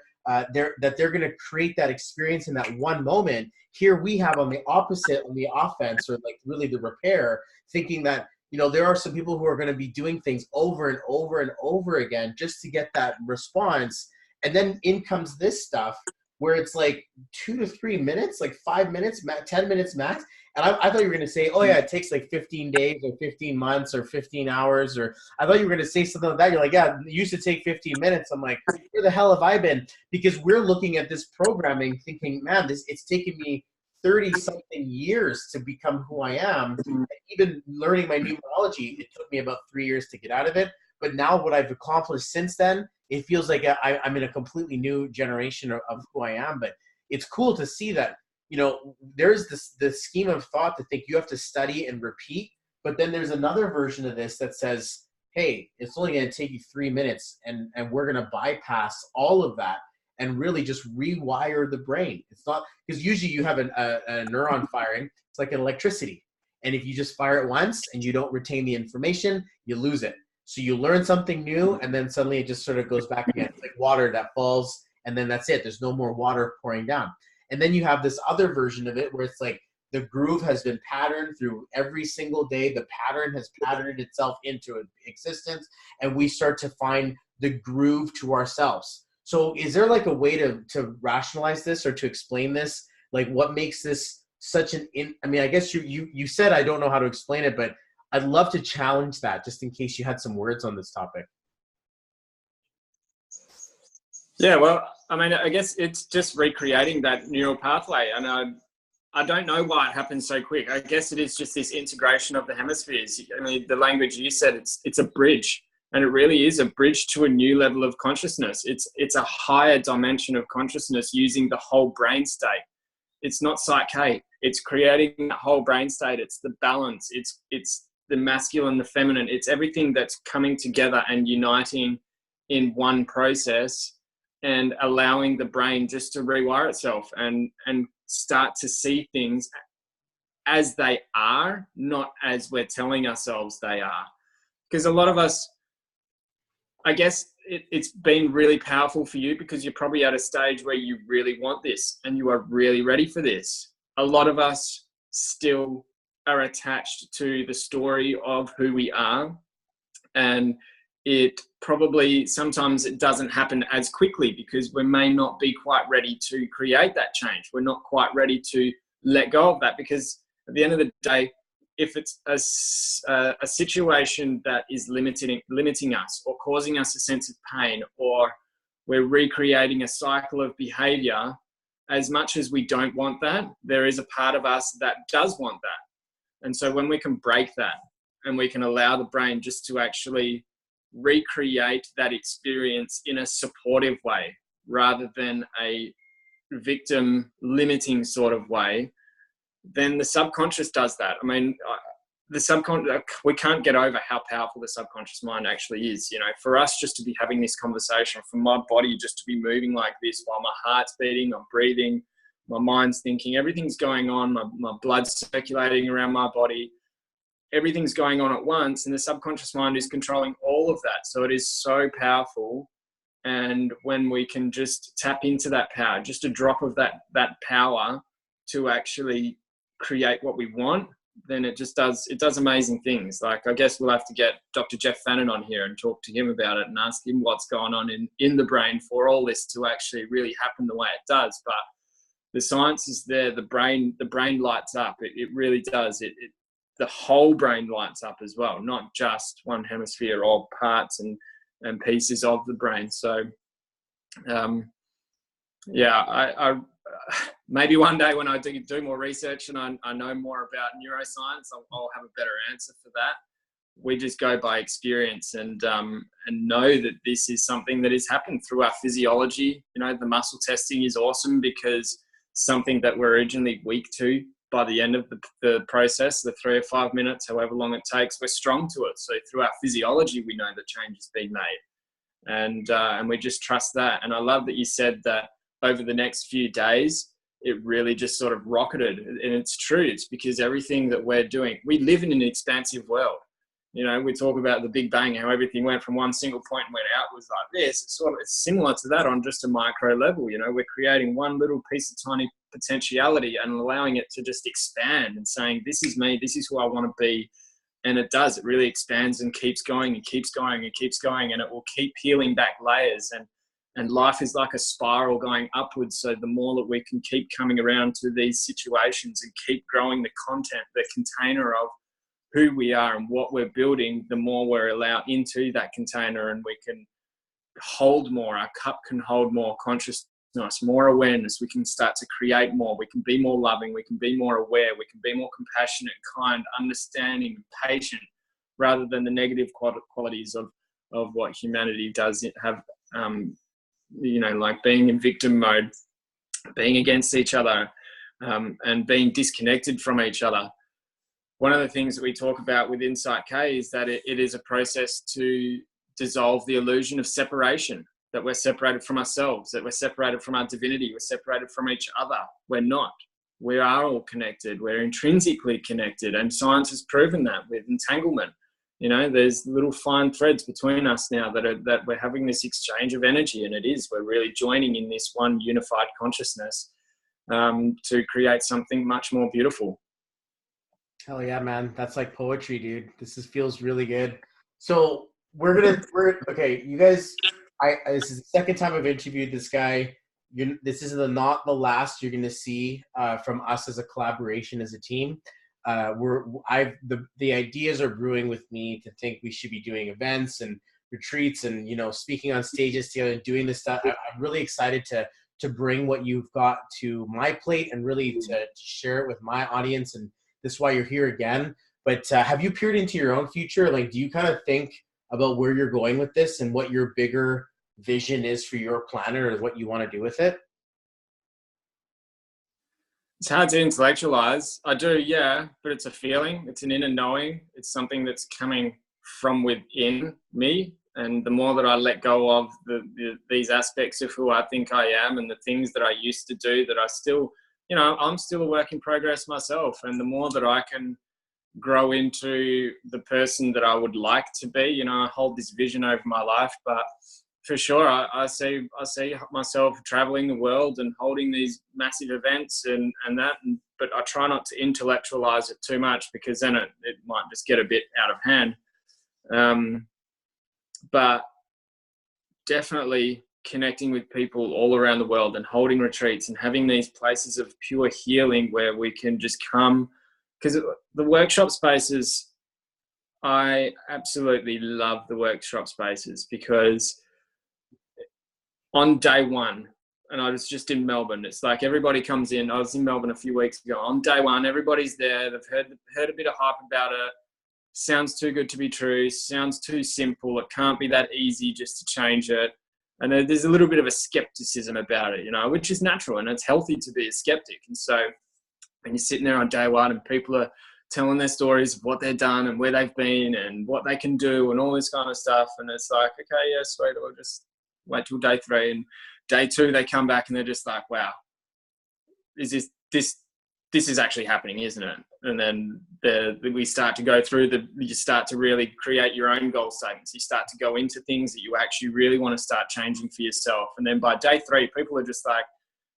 they're going to create that experience in that one moment. Here we have on the opposite, on the offense, or like really the repair, thinking that, you know, there are some people who are going to be doing things over and over and over again just to get that response. And then in comes this stuff where it's like 2 to 3 minutes, like 5 minutes, 10 minutes max. And I thought you were going to say, oh yeah, it takes like 15 days or 15 months or 15 hours. Or I thought you were going to say something like that. You're like, yeah, it used to take 15 minutes. I'm like, where the hell have I been? Because we're looking at this programming thinking, man, it's taken me 30 something years to become who I am. And even learning my numerology, it took me about 3 years to get out of it. But now what I've accomplished since then, it feels like I'm in a completely new generation of who I am. But it's cool to see that, you know, there's this scheme of thought to think you have to study and repeat. But then there's another version of this that says, hey, it's only going to take you 3 minutes and we're going to bypass all of that and really just rewire the brain. It's not, because usually you have a neuron firing. It's like an electricity. And if you just fire it once and you don't retain the information, you lose it. So you learn something new and then suddenly it just sort of goes back again. It's like water that falls and then that's it. There's no more water pouring down. And then you have this other version of it where it's like the groove has been patterned through every single day. The pattern has patterned itself into existence, and we start to find the groove to ourselves. So is there like a way to rationalize this or to explain this? Like what makes this such I mean, I guess you said I don't know how to explain it, but I'd love to challenge that just in case you had some words on this topic. Yeah, well, I mean, I guess it's just recreating that neural pathway. And I don't know why it happens so quick. I guess it is just this integration of the hemispheres. I mean, the language you said, it's a bridge, and it really is a bridge to a new level of consciousness. It's a higher dimension of consciousness using the whole brain state. It's not psyche. It's creating that whole brain state. It's the balance. It's the masculine, the feminine. It's everything that's coming together and uniting in one process, and allowing the brain just to rewire itself and start to see things as they are, not as we're telling ourselves they are. Because a lot of us, I guess it's been really powerful for you because you're probably at a stage where you really want this and you are really ready for this. A lot of us still are attached to the story of who we are, and it probably sometimes it doesn't happen as quickly because we may not be quite ready to create that change. We're not quite ready to let go of that, because at the end of the day, if it's a situation that is limiting us or causing us a sense of pain, or we're recreating a cycle of behavior, as much as we don't want that, there is a part of us that does want that. And so when we can break that and we can allow the brain just to actually recreate that experience in a supportive way rather than a victim limiting sort of way, then the subconscious does that. I mean, the subconscious, we can't get over how powerful the subconscious mind actually is. You know, for us just to be having this conversation, for my body just to be moving like this while my heart's beating, I'm breathing, my mind's thinking, everything's going on, my blood's circulating around my body, everything's going on at once, and the subconscious mind is controlling all of that. So it is so powerful. And when we can just tap into that power, just a drop of that power to actually create what we want, then it does amazing things. Like, I guess we'll have to get Dr. Jeff Fannin on here and talk to him about it and ask him what's going on in the brain for all this to actually really happen the way it does. But the science is there. The brain lights up. It really does. The whole brain lights up as well, not just one hemisphere or parts and pieces of the brain. So, I maybe one day when I do more research and I know more about neuroscience, I'll have a better answer for that. We just go by experience and know that this is something that has happened through our physiology. You know, the muscle testing is awesome because something that we're originally weak to, by the end of the process, the 3 or 5 minutes, however long it takes, we're strong to it. So through our physiology, we know the change is being made, and we just trust that. And I love that you said that over the next few days, it really just sort of rocketed. And it's true. It's because everything that we're doing, we live in an expansive world. You know, we talk about the Big Bang, how everything went from one single point and went outwards like this. It's similar to that on just a micro level. You know, we're creating one little piece of tiny potentiality and allowing it to just expand and saying, this is me, this is who I want to be. And it does. It really expands and keeps going and keeps going and keeps going, and it will keep peeling back layers. And life is like a spiral going upwards. So the more that we can keep coming around to these situations and keep growing the content, the container of who we are and what we're building, the more we're allowed into that container, and we can hold more. Our cup can hold more consciousness, more awareness. We can start to create more. We can be more loving. We can be more aware. We can be more compassionate, kind, understanding, patient, rather than the negative qualities of what humanity does have. You know, like being in victim mode, being against each other, and being disconnected from each other. One of the things that we talk about with Insight K is that it is a process to dissolve the illusion of separation, that we're separated from ourselves, that we're separated from our divinity, we're separated from each other. We're not. We are all connected. We're intrinsically connected, and science has proven that with entanglement. You know, there's little fine threads between us now that we're having this exchange of energy, and we're really joining in this one unified consciousness, to create something much more beautiful. Hell yeah, man. That's like poetry, dude. Feels really good. So okay, you guys, this is the second time I've interviewed this guy. This is not the last you're gonna see from us as a collaboration as a team. The ideas are brewing with me to think we should be doing events and retreats and, speaking on stages together and doing this stuff. I'm really excited to bring what you've got to my plate and really to share it with my audience. And this is why you're here again. But have you peered into your own future? Like, do you kind of think about where you're going with this and what your bigger vision is for your planet or what you want to do with it? It's hard to intellectualize. I do, yeah, but it's a feeling. It's an inner knowing. It's something that's coming from within me. And the more that I let go of these aspects of who I think I am and the things that I used to do that I still, I'm still a work in progress myself. And the more that I can grow into the person that I would like to be, I hold this vision over my life. But for sure, I see myself traveling the world and holding these massive events and that. But I try not to intellectualize it too much because then it might just get a bit out of hand. But definitely connecting with people all around the world and holding retreats and having these places of pure healing where we can just come. Because the workshop spaces, I absolutely love the workshop spaces because on day one, and I was just in Melbourne, it's like everybody comes in. I was in Melbourne a few weeks ago. On day one, everybody's there. They've heard a bit of hype about it. Sounds too good to be true. Sounds too simple. It can't be that easy just to change it. And there's a little bit of a skepticism about it, which is natural and it's healthy to be a skeptic. And so when you're sitting there on day one and people are telling their stories of what they've done and where they've been and what they can do and all this kind of stuff. And it's like, okay, yeah, sweet. We'll just wait till day 3. And day 2, they come back and they're just like, wow, this is actually happening, isn't it? And then we start to go through you start to really create your own goal statements. You start to go into things that you actually really want to start changing for yourself. And then by day 3, people are just like,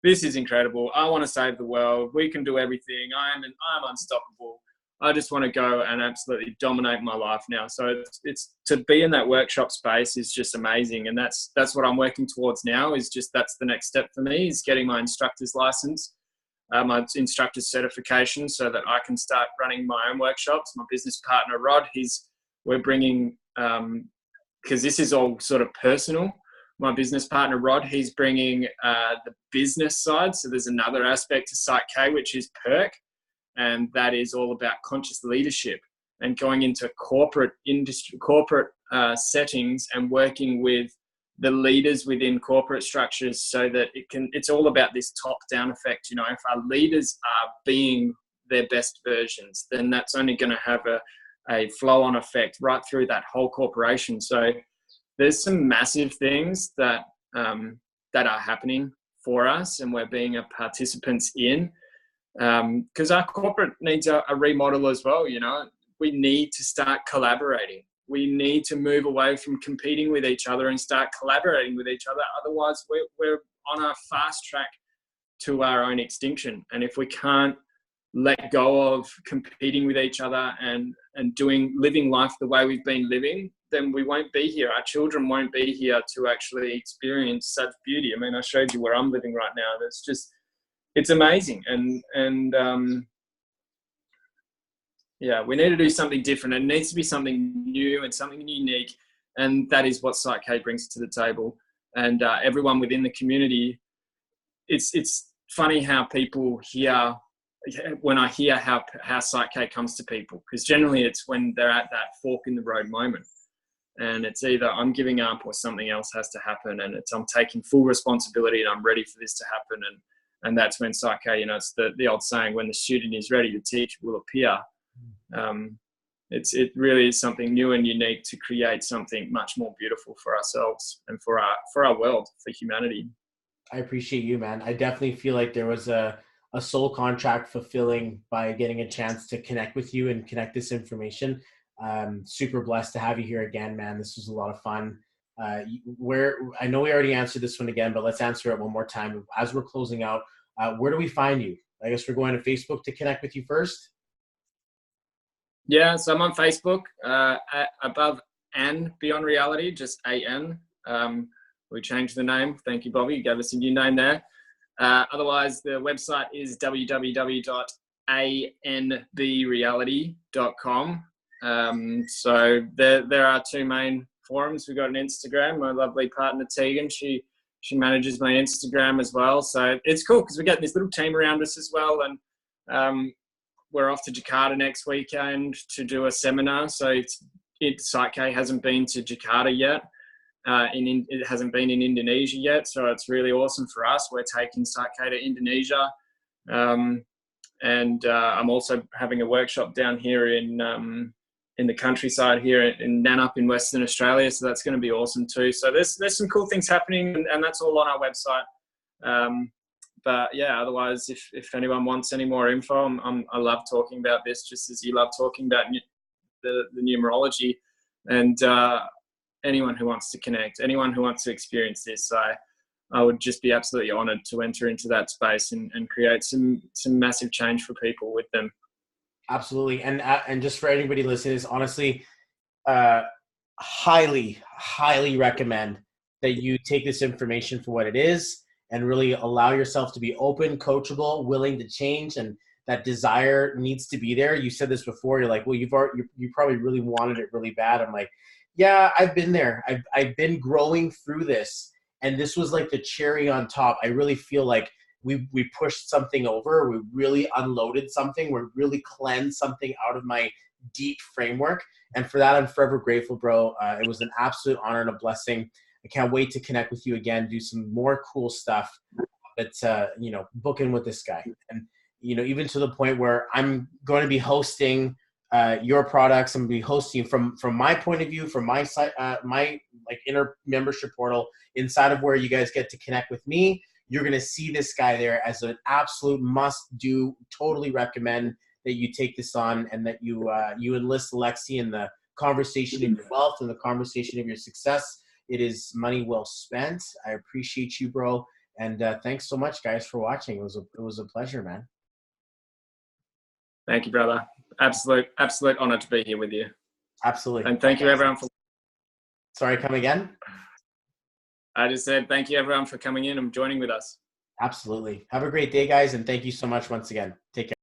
this is incredible. I want to save the world. We can do everything. I'm unstoppable. I just want to go and absolutely dominate my life now. So it's to be in that workshop space is just amazing. And that's what I'm working towards now that's the next step for me is getting my instructor's license. My instructor certification so that I can start running my own workshops. My business partner, Rod, we're bringing, because this is all sort of personal. My business partner, Rod, he's bringing the business side. So there's another aspect to Site K, which is Perk. And that is all about conscious leadership and going into corporate settings and working with the leaders within corporate structures so that it's all about this top-down effect. If our leaders are being their best versions, then that's only going to have a flow-on effect right through that whole corporation. So there's some massive things that are happening for us and we're being a participants in because our corporate needs a remodel as well. We need to start collaborating. We need to move away from competing with each other and start collaborating with each other. Otherwise, we're on a fast track to our own extinction. And if we can't let go of competing with each other and living life the way we've been living, then we won't be here. Our children won't be here to actually experience such beauty. I mean, I showed you where I'm living right now. It's amazing. And yeah, we need to do something different. It needs to be something new and something unique. And that is what Site K brings to the table. And everyone within the community, it's funny how people hear, when I hear how Site K comes to people, because generally it's when they're at that fork in the road moment. And it's either I'm giving up or something else has to happen. And I'm taking full responsibility and I'm ready for this to happen. And that's when Site K, it's the old saying, when the student is ready, the teacher will appear. It really is something new and unique to create something much more beautiful for ourselves and for our world, for humanity. I appreciate you, man. I definitely feel like there was a soul contract fulfilling by getting a chance to connect with you and connect this information. Super blessed to have you here again, man. This was a lot of fun. I know we already answered this one again, but let's answer it one more time. As we're closing out, where do we find you? I guess we're going to Facebook to connect with you first. Yeah, so I'm on Facebook, above An Beyond Reality, just AN. We changed the name. Thank you, Bobby. You gave us a new name there. Otherwise, the website is www.anbreality.com. So there are two main forums. We've got an Instagram. My lovely partner Tegan, she manages my Instagram as well. So it's cool because we get this little team around us as well. And we're off to Jakarta next weekend to do a seminar. So Psyche hasn't been to Jakarta yet. It hasn't been in Indonesia yet. So it's really awesome for us. We're taking Psyche to Indonesia. And I'm also having a workshop down here in the countryside here in Nannup in Western Australia. So that's going to be awesome too. So there's some cool things happening, and that's all on our website. But yeah, otherwise, if anyone wants any more info, I love talking about this, just as you love talking about the numerology. And anyone who wants to connect, anyone who wants to experience this, I would just be absolutely honoured to enter into that space and create some massive change for people with them. Absolutely. And just for anybody listening, is honestly, highly recommend that you take this information for what it is and really allow yourself to be open, coachable, willing to change, and that desire needs to be there. You said this before. You're like, well, you probably really wanted it really bad. I'm like, yeah, I've been there. I've been growing through this, and this was like the cherry on top. I really feel like we pushed something over. We really unloaded something. We really cleansed something out of my deep framework, and for that, I'm forever grateful, bro. It was an absolute honor and a blessing. I can't wait to connect with you again, do some more cool stuff. But book in with this guy, and even to the point where I'm going to be hosting your products. I'm going to be hosting from my point of view, from my site, my inner membership portal, inside of where you guys get to connect with me. You're going to see this guy there as an absolute must do. Totally recommend that you take this on, and that you enlist Alexe in the conversation of your wealth and the conversation of your success. It is money well spent. I appreciate you, bro. And thanks so much, guys, for watching. It was a pleasure, man. Thank you, brother. Absolute honor to be here with you. Absolutely. And thank you, everyone. Sorry, come again? I just said thank you, everyone, for coming in and joining with us. Absolutely. Have a great day, guys, and thank you so much once again. Take care.